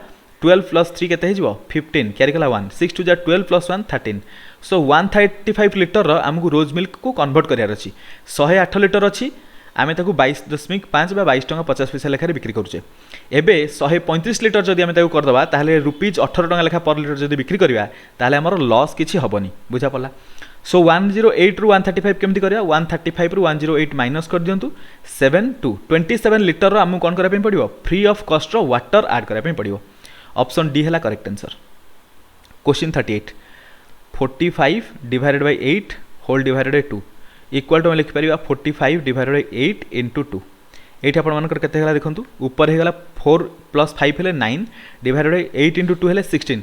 S1: 12 प्लस 3 केते हेजिवो 15 क्यारी कला 1 6 2 जा 12 प्लस 1 13। सो 135 लीटर आमको रोज मिल्क को कन्वर्ट करियार अछि 108 लीटर अछि आमे ताकू 22.5 बा 22 टका 50 पैसा लेखारे बिक्री करूचे एबे 135 लीटर जदि आमे ताकू करदबा ताहले रुपीज 18 टका लेखा पर लीटर जदि बिक्री करबा ताहले हमर लॉस किछि हबनी बुझा पड़ला। सो 108 रु 135 केमती करिया 135 रु 108 माइनस कर दियंतु 7 टू 27 लीटर आमु कोन करा पे पड़िबो फ्री ऑफ कॉस्ट रो वाटर ऐड करा पे पड़िबो ऑप्शन डी हैला correct answer. Question 38 45 divided by 8 whole divided by 2 equal to लिखि परिबा 45 डिवाइडेड बाय 8 इनटू 2 एठी आपण मानकर केते हैला देखंतु ऊपर हे गला 4 + 5 हेले 9 डिवाइडेड बाय 8 इनटू 2 हेले 16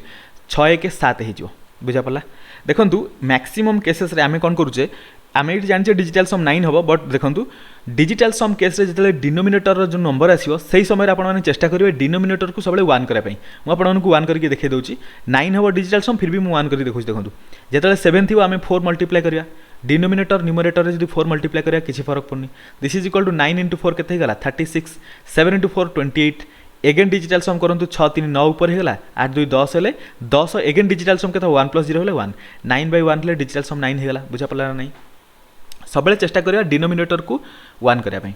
S1: 6 1 7 हे जो बुझा पड़ला। देखंतु मैक्सिमम केसेस रे आमे कोन करूचे आमे एठी जानचे डिजिटल सम 9 हबो बट देखंतु डिजिटल सम केस रे जतले डिनोमिनेटर रो जो नंबर आसीबो सेही समय रे आपण माने चेष्टा करिवे डिनोमिनेटर को सबले 1 करा पई मु आपण मानकु 1 करके देखे दउची 9 हबो डिजिटल सम फिर भी मु 1 करी देखुची देखंतु जतले 7 थिबो आमे 4 मल्टीप्लाई करिया डिनोमिनेटर न्यूमरेटर रे जदि 4 मल्टीप्लाई करिया किछि फरक पड़नी this is equal to 9 into 4 केते गला 36 7 इंटू 4 28 एगेन डिजिटल सम करंतु 6 3 9 ऊपर हेला 8 2 10 हेले 10 एगेन डिजिटल सम केते 1 + 0 हेले 1 9/1 हेले डिजिटल सम 9 हेला बुझा पड़ला नहीं सबले चेष्टा करिया डिनोमिनेटर को 1 करिया पई।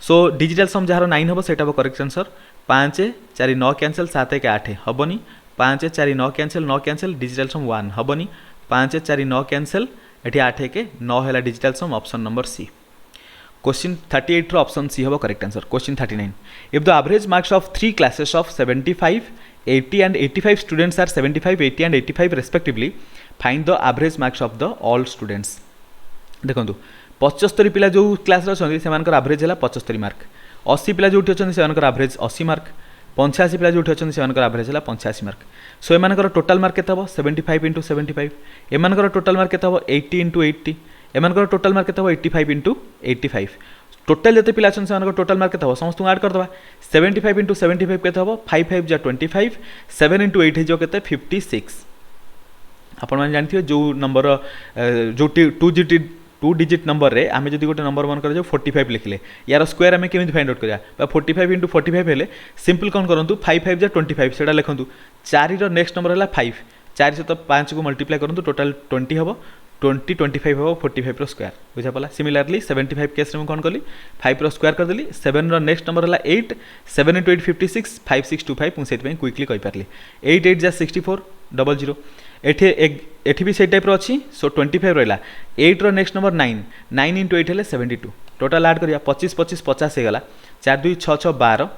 S1: सो डिजिटल सम जहार 9 हबो सेटा करेक्ट आंसर 5 4 9 कैंसिल 7 1 8 हबनी 5 4 9 कैंसिल डिजिटल सम 1 हबनी 5 4 9 कैंसिल एठी 8 1 9 हेला digital sum option number C. Question 38 रो ऑप्शन सी हबो correct answer. Question 39 if the average marks of 3 classes of 75 80 and 85 students are 75 80 and 85 respectively find the average marks of the all students। देखंतु 75 पिला जो class रे छथि सेमानकर average हैला 75 mark 80 पिला जोठी अछन सेमानकर average 80 mark 85 पिला जोठी अछन सेमानकर एवरेज हैला 85 मार्क। सो एमानकर टोटल मार्क केते हबो 75 * 75 एमानकर टोटल मार्क केते हबो 80 * 80 एमानकर टोटल मार्क केते हबो 85 * 85 टोटल जते पिला अछन सेमानकर टोटल मार्क केते हबो समस्त ऐड कर दबा 75 * 75 केते हबो 5 5 जा 25 7 * 8 हे जो केते 56 आपण माने जानथियो जो नंबर जो 2 डिजिट नंबर रे आमे जदि गोटे नंबर मन कर 45 लिखले यार स्क्वायर आमे केमिति फाइंड आउट करिया 45 * 45 हेले सिंपल कोन करंतु 5 5 जा 25 सेटा लिखंतु 4 रो नेक्स्ट नंबर हैला 5 4 से तो 5 को मल्टीप्लाई करंतु टोटल 20 हबो 20 25 हबो 45 रो स्क्वायर बुझा पला। सिमिलरली 75 केस रे म कोन करली 5 रो स्क्वायर कर देली 7 रो नेक्स्ट नंबर हैला 8 7 * 8 56 5625 मु सेट पे क्विकली कहि परली 8 8 जा 64 00 एठी भी से टाइप रो अछि। सो 25 रहला 8 रो नेक्स्ट नंबर 9 9 * 8 हेले 72 टोटल ऐड करिया 25 25 50 हे गला 4 2 6 6 12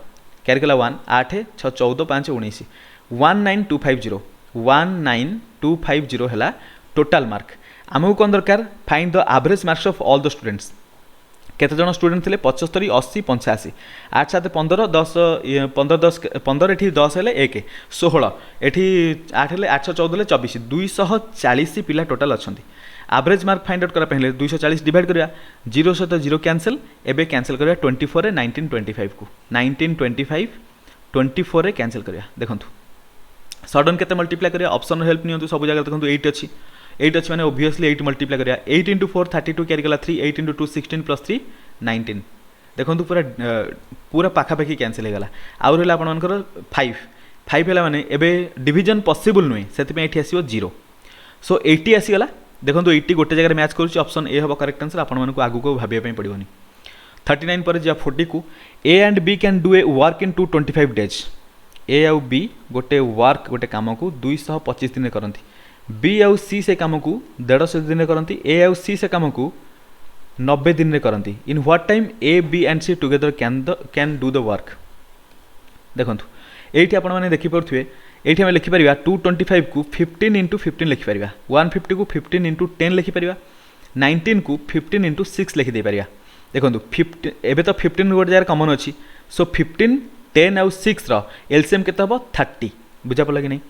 S1: कैरी कला 1 8 6 14 5 19 19250 19250 हेला टोटल मार्क आमको कौन दरकार find the average marks of all the students केते जन स्टूडेंट थे 75 80 85 8 7 15 10 15 10 15 एठी 10 हेले 1 16 एठी 8 हेले 814 ले 24 240 पिला टोटल अछंती एवरेज मार्क फाइंड आउट करा पहले 240 डिवाइड करिया 0 सहित 0 कैंसिल एबे कैंसिल करिया 24 रे 1925 को 1925 24 रे कैंसिल करिया देखंतु सडन केते मल्टीप्लाई करिया ऑप्शन हेल्प नियंतु सब जगह देखंतु 8 अछि 8 अच्छी मैंने ओबियसली 8 मल्टीप्लाई करिया 8 इंटू 4 32 कैरी गला 3 8 इंटू 2 16 प्लस 3 19 देखो पूरा पूरा पाखापाखि कैंसिल होगा आउ रहा आपर 5 है मैंने एबे डिविजन पॉसिबल नुहे से ये आसो 0 सो 80 आसीगला देखो 80 गोटे जगह मैच करुच्ची ऑप्शन ए हम करेक्ट आंसर आपको आगू भाविया पड़ोनी 39 पर जा 40 को A and B can do a work in 225 days A आउ बी गोटे वर्क गोटे कम को 225 दिन करती बी आउ सी से कम को 150 दिन करती ए आउ सी से कम को 90 दिन में करती in what time A B and C together can do the work देखो ये आपने देखिपे ये आम लिखिपर 225 को 15 इंटू 15 लिखिपर 150 को 15 इंटू 10 लिखिपर 19 को 15 इंटू 6 लिखिदे पार देखो 15 एबे तो 15 गोटे जगह कमन अच्छी सो 15 10 आउ 6 एलसीएम केते हम 30 बुझा पड़ा कि नहीं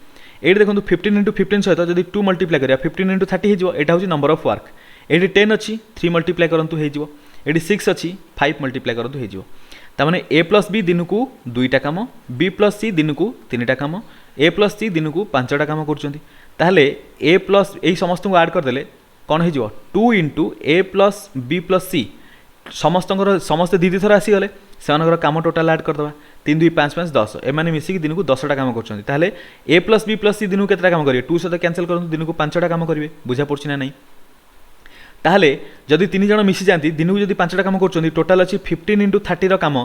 S1: ये देखो 15 इंटू 15 सहित जब 2 मल्टीप्लाई करिया 15 इंटू 30 हो यहाँ हूँ नंबर ऑफ वर्क ये 10 अच्छी 3 मल्टीप्लाई करूँ ये 6 अच्छी 5 मल्टीप्लाई करूँ हो ताने ए प्लस बी दिन को 2टा कम बी प्लस सी दिन को 3टा कम ए प्लस सी दिन को 5टा कम कर ए प्लस यही समस्त को आड करदे कौन हो 2 इंटू ए प्लस बी प्लस सी समस्ते दी थर आसीगले से कम टोटाल आड करदे 3 2 5 5 10 एम मिसिक दिन को 10टा कम कर ए प्लस बी प्लस सी दिन को केतटा कम करेंगे 2 सहित कैंसिल करूँ दिन को 5टा कम करेंगे बुझा पड़ी ना नहीं ताहले जदि 3 जन मिसी जाती दिन को जब 5टा कम कर टोटाल अच्छी 15 इंटू 30 कम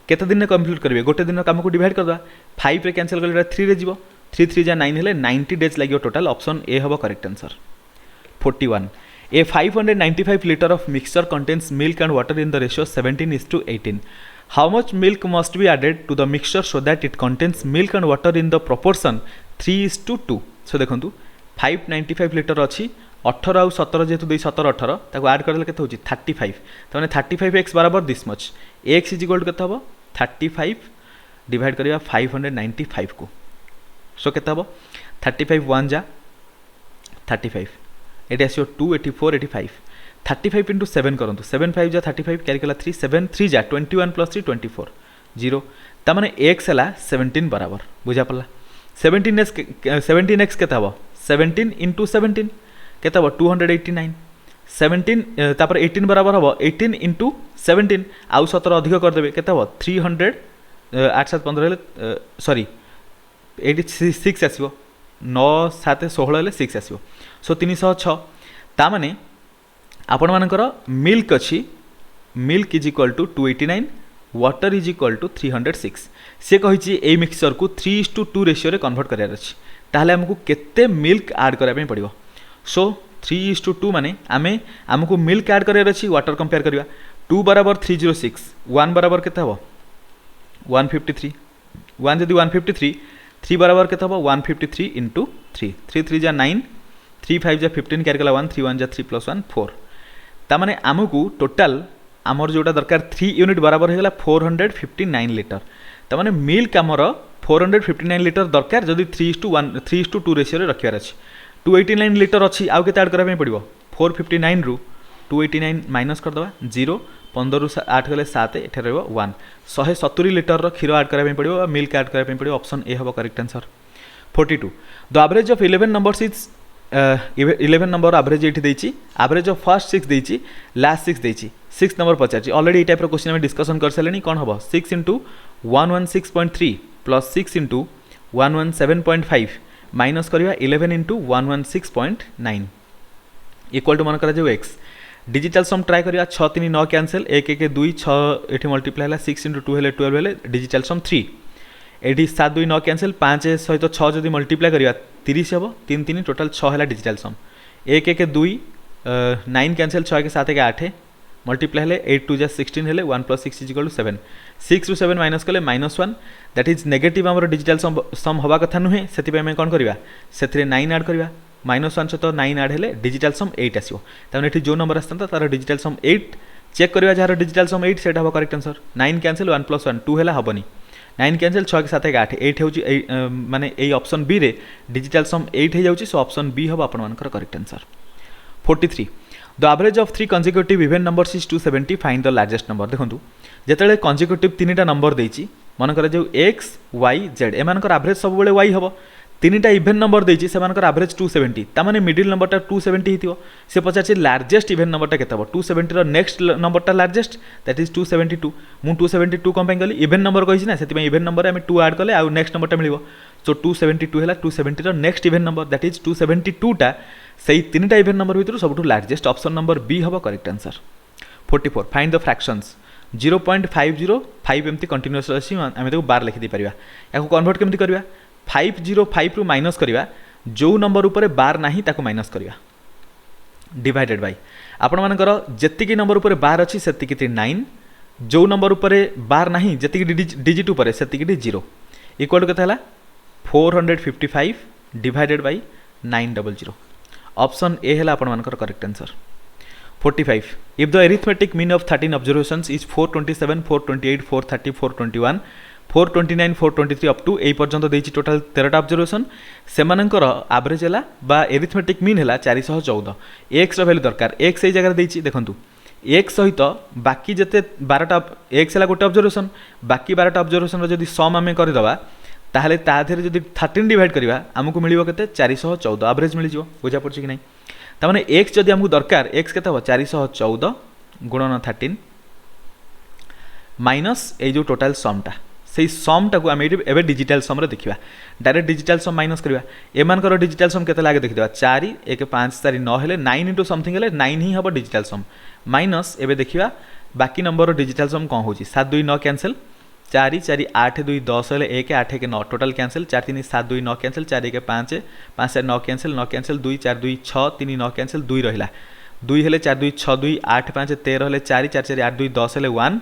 S1: केते दिन में कम्प्लीट करेंगे गोटे दिन कम को डिवाइड करदे 5 रे कैंसिल कर 3 रे जीवो 3 3 जा 9 हेले 90 डेज लगे टोटाल ऑप्शन ए हम correct answer 41 A 595 litre of mixture contains milk and water in the ratio 17:18 how much milk must be added to the mixture so that it contains milk and water in the proportion 3:2 so देखो 595 litre अच्छी 18 आउ 17 जेहेतु 2 17 18 आड कर 35 तमें 35x बराबर this much x is equal to के हम 35 divide करिया 595 को सो के हम 35 1 जा 35 ये आसो 2 84 85 35 इंटू 7 करूँ 7 5 जा 35 कैरी कला 3 7 3 जा 21 प्लस 3 24 0 ताने x है 17 बराबर बुझा पड़ा 17x के 17 इंटू 17 केते 289 17 तापर 18 बराबर हम 18 इंटू 17 आउ 17 अधिक करदे केते 300 8 7 15 सॉरी 86 आसो 9 7 16 6 आसो सो 306 तामाने आपण मानकर मिल्क अच्छी milk is equal to 289 water is equal to 306 से कही ए मिक्सचर को 3:2 रेशियो रे कन्वर्ट करार अच्छी ताहले हमको केते मिल्क ऐड कराया पड़ो सो 3:2 माने आमको मिल्क ऐड करार अच्छी वाटर कंपेयर करवा 2 बराबर 306 1 बराबर केते हम 153 1 जदि 153 3 बराबर केते हम 153 इंटू 3 3 3 जा 9 3 5 जा 15 कैरी कला 1 3 1 जा 3 प्लस 1 4 तामाने आमको टोटाल आमर जोटा दरकार 3 यूनिट बराबर होगा 459 लीटर तामाने मिल्क आमर 459 लीटर दरकार जदि 3:2 रेशियो रखार अच्छी 289 लीटर अच्छी आउ के ऐड कराया पड़ो 459 रु 289 माइनस करदे 0 15 रु 8 गले 7 एठे रहबो 1 170 लीटर रो क्षीर ऐड कराया पड़ो मिल्क ऐड कराया पड़ो ऑप्शन ए हम correct answer 42 the average of 11 numbers is 11 number average ये देती एवरेज ऑफ फर्स्ट 6 देती लास्ट 6 देती 6 नंबर पचार ऑलरेडी टाइप क्वेश्चन में डिस्कसन कर सारे कौन हम 6 इंटू 116.3 प्लस 6 इंटू 117.5 माइनस करवा 11 इंटू 116.9 इक्वल टू मन करा एक्स डिजिटल सम ट्राए करिया 6 3 9 कैंसल 1 1 2 6 ये मल्टीप्लाई है 6 इंटू 2 है 12 है डिजिटल सम 3 ये 7 2 9 कैंसल 5 सहित 6 जब मल्टीप्लाई करवा 30 हम 3 3 टोटाल 6 है डिजिटल सम 1 1 2 9 कैंसल 6 1 7 1 8 मल्टीप्लाई है 8 2 जा 16 है 1 प्लस 6 इज इक्वल टू 7 6 रु 7 माइनस कले -1 दैट इज नेगेटिव आमर डिजिटल सम हवा कथा नुहे से कौन करवा से 9 ऐड करवा -1 सहित 9 आड हेले डिजिटल सम 8 आसीबो ताने एठी जो नंबर आस्तंता तार डिजिटल सम 8 चेक करबा जार डिजिटल सम 8 सेटा हो करेक्ट आंसर 9 कैंसिल 1 + 1 2 हेला हबनी 9 कैंसिल 6 के 7 8 8 होची माने एई ऑप्शन बी रे डिजिटल सम 8 हे जाउची सो ऑप्शन बी हबो आपन मानकर correct answer 43 the average of 3 consecutive even numbers is 270 find the largest number देखंतु जेतेले कंसेक्यूटिव तीनटा नंबर देइची मानकर जो x y z एमानकर एवरेज सब बेले y हबो तीनटा इवेन नंबर देइची सेमानकर एवरेज 270 ता माने मिडिल नंबरटा 270 हितियो से पचारछि लार्जेस्ट इवेन नंबरटा केते हबो 270 रो नेक्स्ट नंबरटा लार्जेस्ट दैट इज 272 मु 272 कम पें गली इवेन नंबर कहिछि ना सेति में इवेन नंबर हम 2 ऐड करले आ नेक्स्ट नंबरटा मिलिबो सो 272 हैला 270 रो next even number that is 272 टा सेही तीनटा इवेन नंबर भितरु सबटु लार्जेस्ट ऑप्शन नंबर बी हबो correct answer 44 find the fractions 0.505 एमती कंटीन्यूअस अछि हम तो बार लिखि दे परिबा याको कन्वर्ट केमती करबा 505 रु माइनस करबा जो नंबर ऊपर बार नाही ताको माइनस करबा डिवाइडेड बाय आपण मानकर जत्तिकी नंबर ऊपर बार अछि सेत्तिकी 9 जो नंबर ऊपर बार नाही जत्तिकी डिजिट ऊपर सेत्तिकी 0 इक्वल टू केता हला 455 डिवाइडेड बाय 900 ऑप्शन ए हला आपण मानकर correct answer 45 if the arithmetic mean of 13 observations is 427 428 430 421 429 423 up to ए पर्यंत देछि टोटल 13टा ऑब्जर्वेशन सेमानकर एवरेज हला बा एरिथमेटिक मीन हला 414 x रो वैल्यू दरकार x ए जगह देछि देखंतु x सहित बाकी जते 12टा x हला गोटे ऑब्जर्वेशन बाकी 12टा ऑब्जर्वेशन रो जदी सम हमें करि दबा ताहले ता धेर जदी 13 डिवाइड करिवा हमकु मिलिबो केते 414 एवरेज मिलि जिवो बुझा पड़छि कि नै ता माने x जदी हमकु दरकार x केते हो 414 गुणन 13 माइनस ए जो टोटल समटा से सम टाकू आम ये डिजिटल सम देखा डायरेक्ट डिजिटल सम माइनस करवा एमानकर डिजिटल सम केते लागे देखिदेवा 4 1 5 4 9 हेले 9 इंटू समथिंग हेले 9 ही हम डिजिटल सम माइनस एबे देखिबा बाकी नंबर डिजिटल सम कौन होची 7 2 9 कैंसिल 4 4 8 2 10 हेले 1 8 1 9 total cancel 4 3 7 2 9 cancel 4 1 5 5 4 9 cancel 2 4 2 6 3 9 cancel 2 रहिला 2 हेले 4 2 6 2 8 5 13 हेले 4 4 4 8 2 10 हेले 1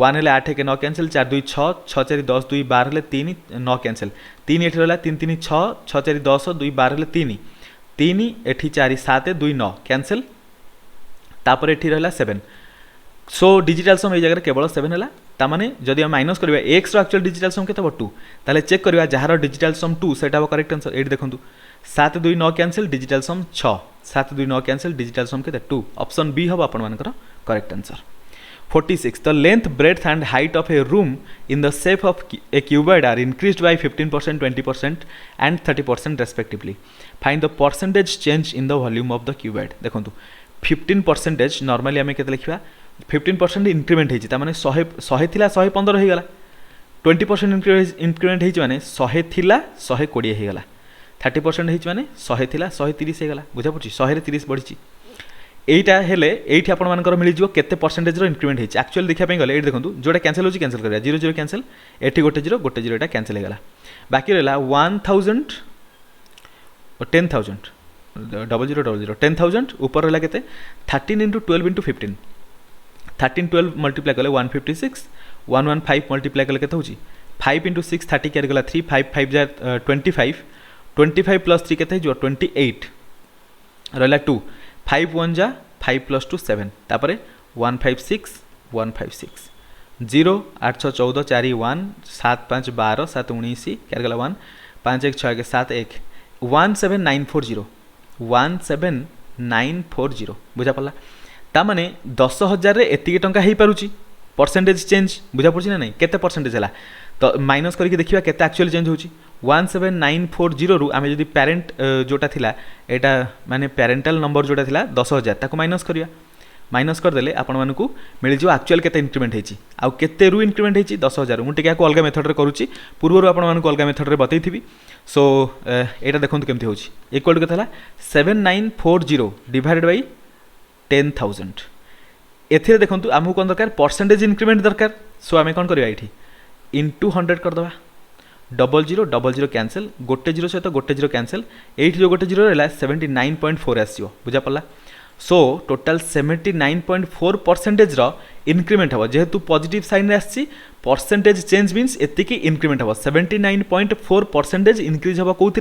S1: 1 हेले 8 1 9 कैंसिल 4 2 6 6 4 10 2 12 हेले 3 9 कैंसिल 3 एठी रहला 3 3 6 6 4 10 2 12 हेले 3 3 एठी 4 7 2 9 कैंसिल तापर एठी रहला 7 सो डिजिटल सम ए जगह केवल 7 हैला ता माने जदी हम माइनस करबा x रो एक्चुअल डिजिटल सम केते 2 ताले चेक करबा जहार डिजिटल सम 2 सेटा हो करेक्ट आंसर एठी देखंतु 7 2 9 कैंसिल डिजिटल सम 6 7 2 9 कैंसिल डिजिटल सम केते 2 ऑप्शन बी हबो आपण मानकर correct answer 46 the length breadth and height of a room in the shape of a cuboid are increased by 15% 20% and 30% respectively find the percentage change in the volume of the cuboid देखंतु 15% normally हमें केते लिखबा 15% increment हेछि ता माने 100 100 थिला 115 हे गला 20% increment हेछि माने 100 थिला 120 हे गला 30% हेछि माने 100 थिला 130 हे गला बुझा पछि 100 रे 30 बढ़िछि एटा हेले एठी आपण मानकर मिलि जिवो केते परसेंटेज रो इंक्रीमेंट हेछि एक्चुअली देखा पय गले एठी देखंतु जोटा कैंसिल होछि कैंसिल करिया 0 0 कैंसिल एठी गोटे 0 एटा कैंसिल हे गला बाकी रहला 1000 और 10000 00 00 10000 ऊपर रहला केते 13 * 12 * 15 13 12 मल्टीप्लाई कले 156 115 मल्टीप्लाई कले केते होछि 5 * 6 30 केर गला 3 5 5 जार 25 25 + 3 केते जो 28 रहला 2 5 1 जा 5 + 2 7 तापरे 156 156 0 8 6 14 4 1 7 5 12 7 19 केर गला 1 5 1 6 7 1 17940 17940 बुझा पड़ला ता माने 10000 रे एतिके टंका हेई पारुची परसेंटेज चेंज बुझा पड़छि ना नहीं केते परसेंटेज हला तो माइनस करके देखिबा केते एक्चुअली चेंज होची 17940 रु आमे जदी पेरेंट जोटा थिला एटा माने पेरेंटल नंबर जोटा थिला 10000 ताको माइनस करिया माइनस कर देले आपण मानकू मिल जो एक्चुअल केते इंक्रीमेंट हेची आ केते रु इंक्रीमेंट हेची 10000 मु टिका को अलगा मेथड रे करूची पूर्व आपण मानकू अलगा मेथड रे बतैथिबी सो एटा देखंतु केमथि होची इक्वल टू केतला 7940 डिवाइडेड बाय 10000 एथिरे देखंतु आमु कोन दरकार परसेंटेज इंक्रीमेंट दरकार सो आमे कोन करिया एठी इनटू 100 कर दबा 00 कैंसिल गोटे 0 सहित गोटे 0 कैंसिल एठी जो गोटे 0 रहला 79.4 आसीओ बुझा पड़ला सो टोटाल 79.4% इनक्रिमेंट हम जेहेतु पॉजिटिव साइन आसी परसेंटेज चेंज मीन्स एतिकी इनक्रिमेंट हम 79.4% इनक्रीज हम कौन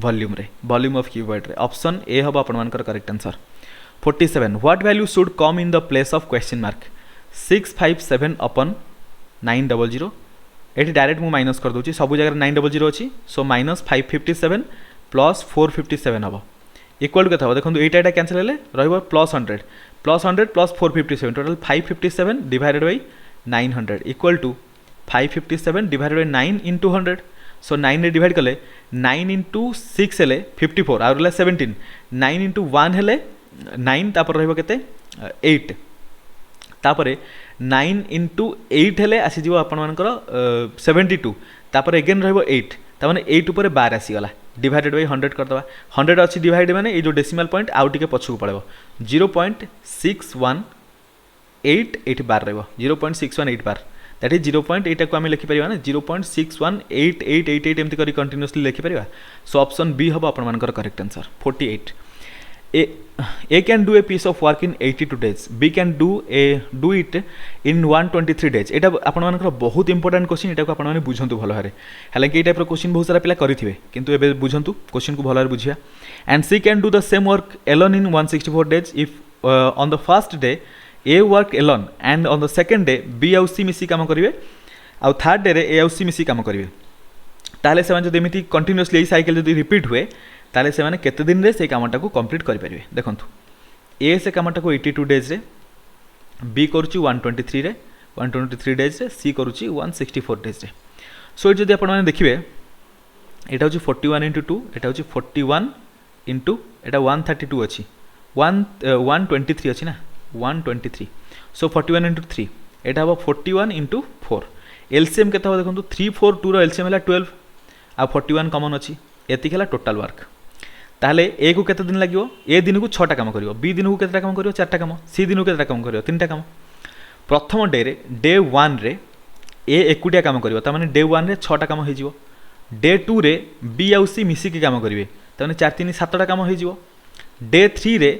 S1: वॉल्यूम रे वॉल्यूम ऑफ क्यूबॉइड रे ऑप्शन ए हम आपण मानकर correct answer 47 what value should come in the place of question mark 657 अपन 900 ये डायरेक्ट मुझे माइनस कर दूसरी सब जगह 900 अच्छी सो माइनस 557 प्लस 457 हम इक्वल टू क्या देखो ये कैंसल हेले plus 100 plus 457 total 557 divided by 900 equal to 557 divided by 9 into 100 so 9 रे डिवाइड कले 9 इंटू 6 हेले 54 आउ रहा 17 9 इंटू 1 हेले 9 तापर रहिबो केते 8 तापर 9 इंटू 8 हेले आसीज आपण मानकर 72 तापर एगेन रहिबो 8 तामाने 8 ऊपर 12 आसीगला डिवाइडेड बाई 100 करदबा 100 अच्छी डिवाइड माने ये जो डेसिमल पॉइंट आउ टिके पछकु पड़ेबो 0.618 एट बार रहिबो 0.618 बार दैट इज 0.8 को आम लिखिपर ना 0.6188888 एमती करी कंटिन्यूअसली लिखिपर सो ऑप्शन बी हम आपण मानकर correct answer 48 A can do a piece of work in 82 days B can do it in 123 days एटा आपण मानकर बहुत इंपोर्टेंट क्वेश्चन एटा को आपण माने बुझंतु भलो हारे हालांकि ए टाइप रो क्वेश्चन बहुत सारा पिला करिथिबे किंतु एबे बुझंतु क्वेश्चन को भलो हारे बुझिया and C can do the same work alone in 164 days if on the first day A work alone and on the second day B आउ C मिसी काम करिवे आउ थर्ड डे रे A आउ C मिसी काम करिवे ताले से जदि एमिति कंटिन्यूअसली ए साइकिल जदि रिपीट हुए ताले से माने केते दिन रे से कामटा को कंप्लीट करि परिवे देखंतु ए से कामटा को 82 डेज रे बी करूची 123 रे 123 डेज रे सी करूची 164 डेज रे सो जदि आपण माने देखिबे एटा होची 41 into 2 एटा होची 41 into एटा 132 अछि 123 अछि ना 123 सो 41 into 3 एटा हो 41 into 4 एलसीएम केता हो देखंतु 342 रो एलसीएम हला 12 आ 41 कॉमन अछि एतिक हला टोटल वर्क ताहले ए को केते दिन लागियो ए दिन को 6टा काम करियो बी दिन को केतेटा काम करियो 4टा काम सी दिन को केतेटा काम करियो 3टा काम प्रथम डे रे डे 1 रे ए एकुटिया काम करियो ता माने डे 1 रे 6टा काम होई जिवो डे 2 रे बी आउ सी मिसी के काम करिवे ता माने 4 3 7टा काम होई जिवो डे 3 रे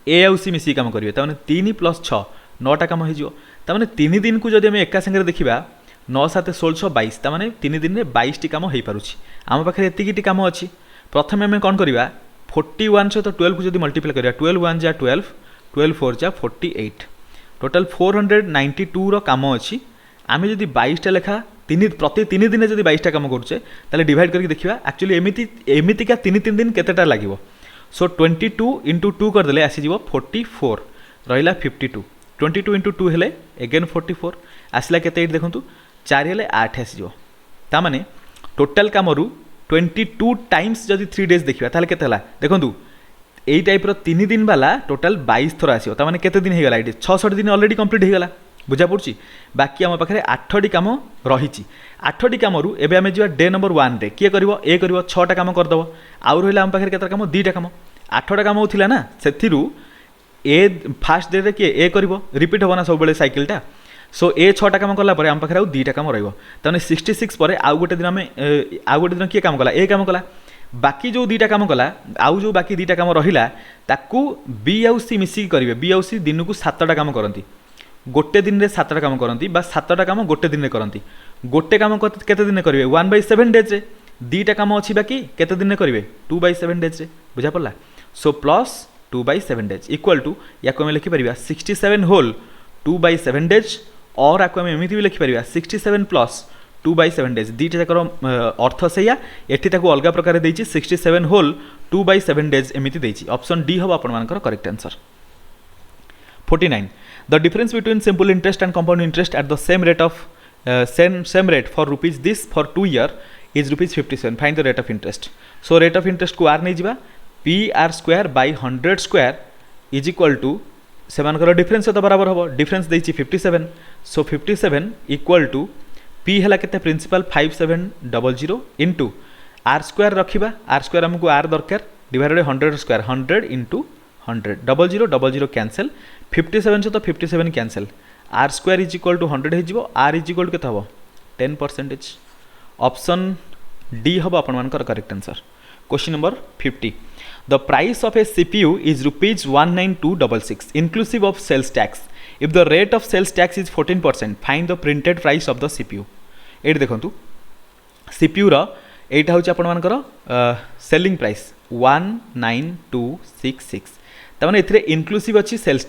S1: ए आउ सी मिसी काम करिवे ता माने 3 + 6 9टा काम होई जिवो ता माने 3 दिन को जदि हम एका संगे देखिबा 9 7 16 22 ता माने 3 दिन रे 22 टी काम होई पारुछि आम पाखरे एतिकी काम अछि प्रथम आम कौन करवा 41 सहित 12 को जब मल्टीप्लाई करा 12 1 जा 12 12 4 जा 48 टोटल 492 रो काम अच्छी आम जब 22टा लेखा प्रति 3 दिन जब 22टा काम करुचे ताले डिवाइड करके देखिबा एक्चुअली एमितिका 3 दिन केतेटा लागिवो सो 22 into 2 करदेले आसी जीवो 44 रहिला 52 22 into 2 हेले अगेन 44 आसला केते देखंतु 4 हेले 8 आसी जीवो ता माने टोटल कामरू 22 टाइम्स जदि 3 डेज देखिबा ताले केते हला देखंतु एई टाइप रो 3 दिन वाला टोटल 22 थरा आसीओ ता माने केते दिन हे गला एटी 66 दिन ऑलरेडी कंप्लीट हे गला बुझा पड़छि बाकी हम पाखरे 8 टी काम रहिछि 8 टी कामरू एबे हमें जिवा डे नंबर 1 रे किए करबो ए करबो 6टा काम कर दबो आउ रहिला हम पाखरे केते काम 2टा काम 8टा काम होथिला ना सेथिरु ए फर्स्ट डे रे किए ए करबो रिपीट होबना सब बेले साइकिलटा सो ए 6टा काम कला परे हम पाखरे आउ 2टा काम रहइबो तने 66 परे आउ गोटे दिन हमें आउ गोटे दिन किए काम कला ए काम कला बाकी जो 2टा काम कला आउ जो बाकी 2टा काम रहिला ताकू बी आउ सी मिसी करिवे बी आउ सी दिन को 7टा काम करंती गोटे दिन रे 7टा काम करंती बा 7टा काम गोटे दिन रे करंती गोटे काम केते दिन करिवे 1/7 डेज रे 2टा काम अछि बाकी केते दिन रे करिवे 2/7 डेज रे बुझा पड़ला so plus 2/7 days equal to या को हम लिखि परिबा 67 होल 2/7 डेज और आपको आम एमती भी लिखिपर 67 प्लस 2/7 डेज दीटा जाकर अर्थ से एटी अलग प्रकार देती 67 होल 2/7 डेज एमती देती ऑप्शन डी हम आपण मानकर correct answer 49 the difference between simple interest and compound interest at the same rate of same rate for rupees this for 2 year is ₹57 find the rate of interest so rate of interest को R नहीं जा PR² / 100² is equal to सेमानकर difference तो बराबर हम difference देछि 57 सो 57 equal to P है केते प्रिंसिपल 5700 इंटू R² रखिबा R² हमको R दरकार डिवाइडेड 100² 100 इंटू 100 00 कैंसल 57 से तो 57 cancel R² is equal to 100 है जीवो R इज इक्वल टू केते हम 10% ऑप्शन डी हम आपण मानकर correct answer question number 50 the price of A CPU is ₹19266 inclusive of sales tax if the rate of sales tax is 14% find the printed price of the CPU ये देखो CPU एटा हूँ आपर selling price 19266 तमाने एथिरे inclusive अच्छी sales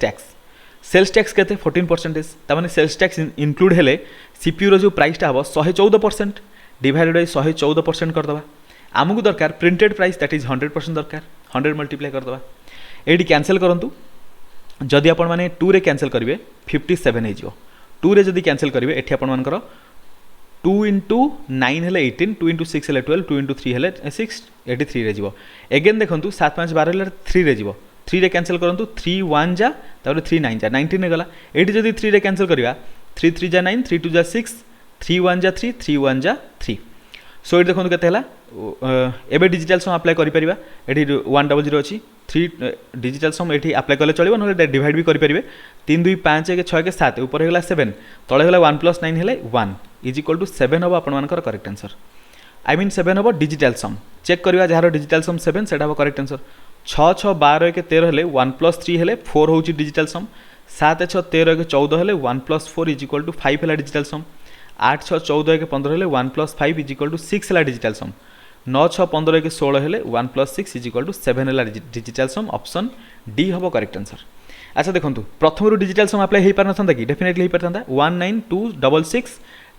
S1: tax केते 14% तमाने sales tax include हेले CPU जो प्राइसटा हम 114% divided by 114% करदबा आमको दरकार प्रिंटेड प्राइस दैट इज 100% दरकार 100 मल्टीप्लाई करदबा एडी कैंसिल करंतु जदि आपण माने 2 रे कैंसिल करिवे 57 हे जिवो 2 रे जदि कैंसिल करिवे एठी आपण मानकर 2 into 9 हेले 18 2 into 6 हेले 12 2 into 3 हेले 6 एटी 3 रे जिवो अगेन देखंतु 7 5 12 हेले 3 रे जिवो 3 रे कैंसिल करंतु 3 1 जा तापर 3 9 जा 19 रे गला एटी जदि 3 रे कैंसिल करिवा 3 3 जा 9 3 2 जा 6 3 1 जा 3 3 1 जा 3 सो ये देखो केते हला एबे डिजिटल सम अप्लाई करि परिबा एठी 100 अछि 3 डिजिटल सम एठी अप्लाई करले चलिबो नले डिवाइड भी करि परिबे 3 2 5 1 6 के 7 ऊपर हेला 7 तळे हेला 1 + 9 हेले 1 इज इक्वल टू 7 हबो आपण मानकर करेक्ट आंसर आई मीन 7 हबो डिजिटल सम चेक करबा जहार डिजिटल सम 7 सेटा हबो करेक्ट आंसर 6 6 12 1 13 हेले 1 + 3 हेले 4 होउची डिजिटल सम 7 6 13 1 14 हेले 1 + 4 इज इक्वल टू 5 हेला डिजिटल सम 8 6 14 1 15 हेले 1 + 5 इज इक्वल टू 6 हेला डिजिटल सम 9 6 15 1 16 हेले 1 + 6 इज इक्वल टू 7 हेला डिजिटल सम ऑप्शन डी हबो करेक्ट आंसर अच्छा देखंतु प्रथम रु डिजिटल सम अप्लाई हेई पारनथांता कि डेफिनेटली हेई पारथांता 19266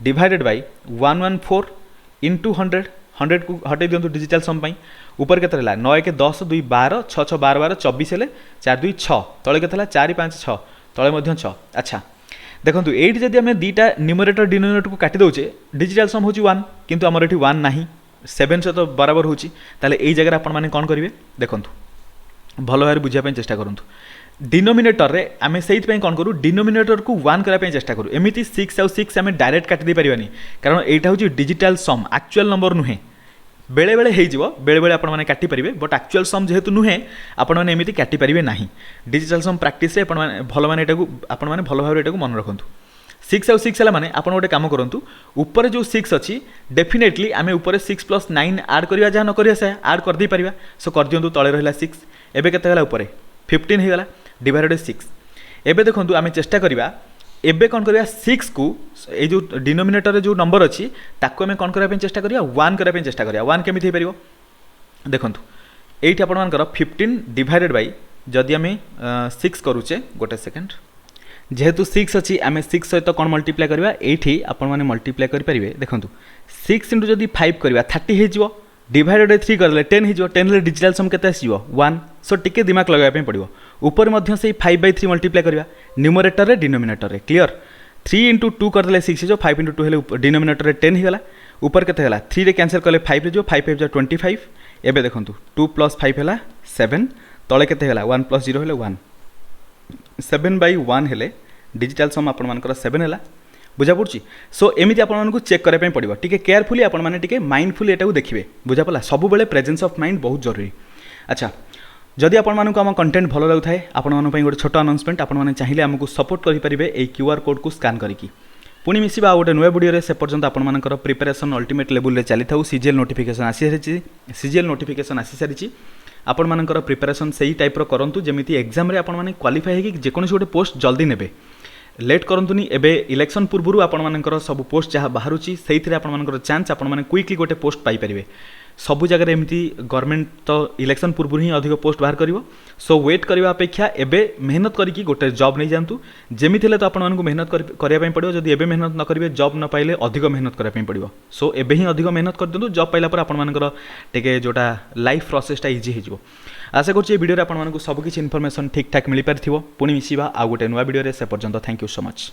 S1: डिवाइडेड बाय 114 into 100 100 को हटे दियंतु डिजिटल सम पई ऊपर केते हला 9 1 10 2 12 6 6 12 12 24 हेले 4 2 6 तळे केते हला 4 5 6 तळे मध्य 6 अच्छा देखंतु एठी जदि हमें दीटा न्यूमरेटर डिनोमिनेटर को काटि दोचे डिजिटल सम होची 1 किंतु हमर एठी 1 नाही 7 से तो बराबर होची ताले एई जगह आपण माने कोन करिवे देखंतु भलो भाबरे बुझिया पई चेष्टा करंतु डिनोमिनेटर रे आमे सेइत पई कोन करू डिनोमिनेटर को 1 करा पई चेष्टा करू एमिति 6 और 6 आमे डायरेक्ट काटि दे परिबानी कारण एटा होची डिजिटल सम एक्चुअल नंबर नुहे बेले बेले हेई जिवो बेले बेले आपण माने काटि परिबे बट एक्चुअल सम जेहेतु नुहे आपण माने एमिति काटि परिबे नाही डिजिटल सम प्रैक्टिस रे आपण माने भलो माने एटा को आपण माने भलो भाबरे एटा को मन रखंतु 6 और 6 हला माने आपण गोटे काम करंतु ऊपर जो 6 अछि डेफिनेटली आमे ऊपर 6 + 9 ऐड करिया जा न करिया से ऐड कर दे परिबा सो कर दियंतु तळे रहला 6 एबे केते हला ऊपर 15 हे गला डिवाइडेड 6 एबे देखंतु आमे चेष्टा करिबा एबे कोन करिया 6 को ए जो डिनोमिनेटर रे जो नंबर अछि ताको आमे कोन करिया पे चेष्टा करिया 1 करिया पे चेष्टा करिया 1 केमिति हे परिबो देखंतु एठी आपण मानकर 15 डिवाइडेड बाय जदि आमे 6 करूचे गोटे सेकंड जेहेतु 6 अच्छी आम 6 सहित कौन मल्टीप्लाई करवा ये आपण मैंने मल्टीप्लाई करेंगे देखो 6 इंटू जब 5 करवा 30 हो डिवाइडेड 3 करले 10 हो 10 डिजिटल सम केते आसीबो 1 सो टिके दिमाग लगाया पड़ो ऊपर मध्य से 5/3 मल्टीप्लाई करवा न्यूमरेटर रे डिनोमिनेटर रे क्लियर 3 इंटू 2 करदे 6 हो 5 इंटू 2 हेले डिनोमिनेटर रे 10 होगा ऊपर केते हला 3 रे कैंसिल कले 5 रे जो 5 5 25 एबे देखंतु 2 + 5 हला 7 तळे केते हला 1 + 0 हेले 1 7/1 हेले डिजिटल सम आपण मानकर 7 हेला बुझा पड़ुची सो एमिति आपण मानकु चेक करे पय पड़िबो टिके केयरफुली आपण माने टिके माइंडफुली एटाକୁ देखिबे बुझा पला सब बेले प्रेजेंस ऑफ माइंड बहुत जरूरी अच्छा जदि आपण मानकु हम कंटेंट भलो लागुथाय आपण मान पय गोटे छोट अनाउंसमेंट आपण माने चाहिए हमकु सपोर्ट करि परिबे ए क्यूआर कोड को स्कैन करिकि पुणी मिसिबा गोटे नुआ वीडियो रे से पर्यंत आपण मानकर प्रिपरेशन अल्टीमेट लेवल रे चली थाउ सीजीएल नोटिफिकेशन आसी सारिची आपण मानकर प्रिपरेशन सही टाइप रो करंतु जेमिति एग्जाम रे आपण माने क्वालिफाई हेकि जे कोनोसी गोटे पोस्ट जल्दी नेबे लेट करंतुनी एबे इलेक्शन पूर्वरु आपण मानकर सब पोस्ट जहाँ बाहरुची सेइथिरे आपण मानकर चांस आपण माने क्विकली गोटे पोस्ट पाई परिबे सबु जगह एमती गवर्नमेंट तो इलेक्शन पूर्व ही अधिक पोस्ट बाहर करिवो सो वेट करबा अपेक्षा एबे मेहनत करिकि गोटे जॉब नै जानतु जेमिति हेले तो आपण मानकु मेहनत करिया पई पड़िवो जदि एबे मेहनत न करिवे जॉब न पाइले अधिक मेहनत करिया पई पड़िवो सो एबे ही अधिक मेहनत कर दियंतु जॉब पाइला पर आपण मानकर टेके जोटा लाइफ प्रोसेसटा इजी हे जिवो आशा करछि ए वीडियो रे आपण मानकु सब किछि इन्फॉर्मेशन ठीक ठाक मिलि पारथिवो पुणी मिसिबा आ गोटे नुवा वीडियो रे से पर्यंत थैंक यू सो मच।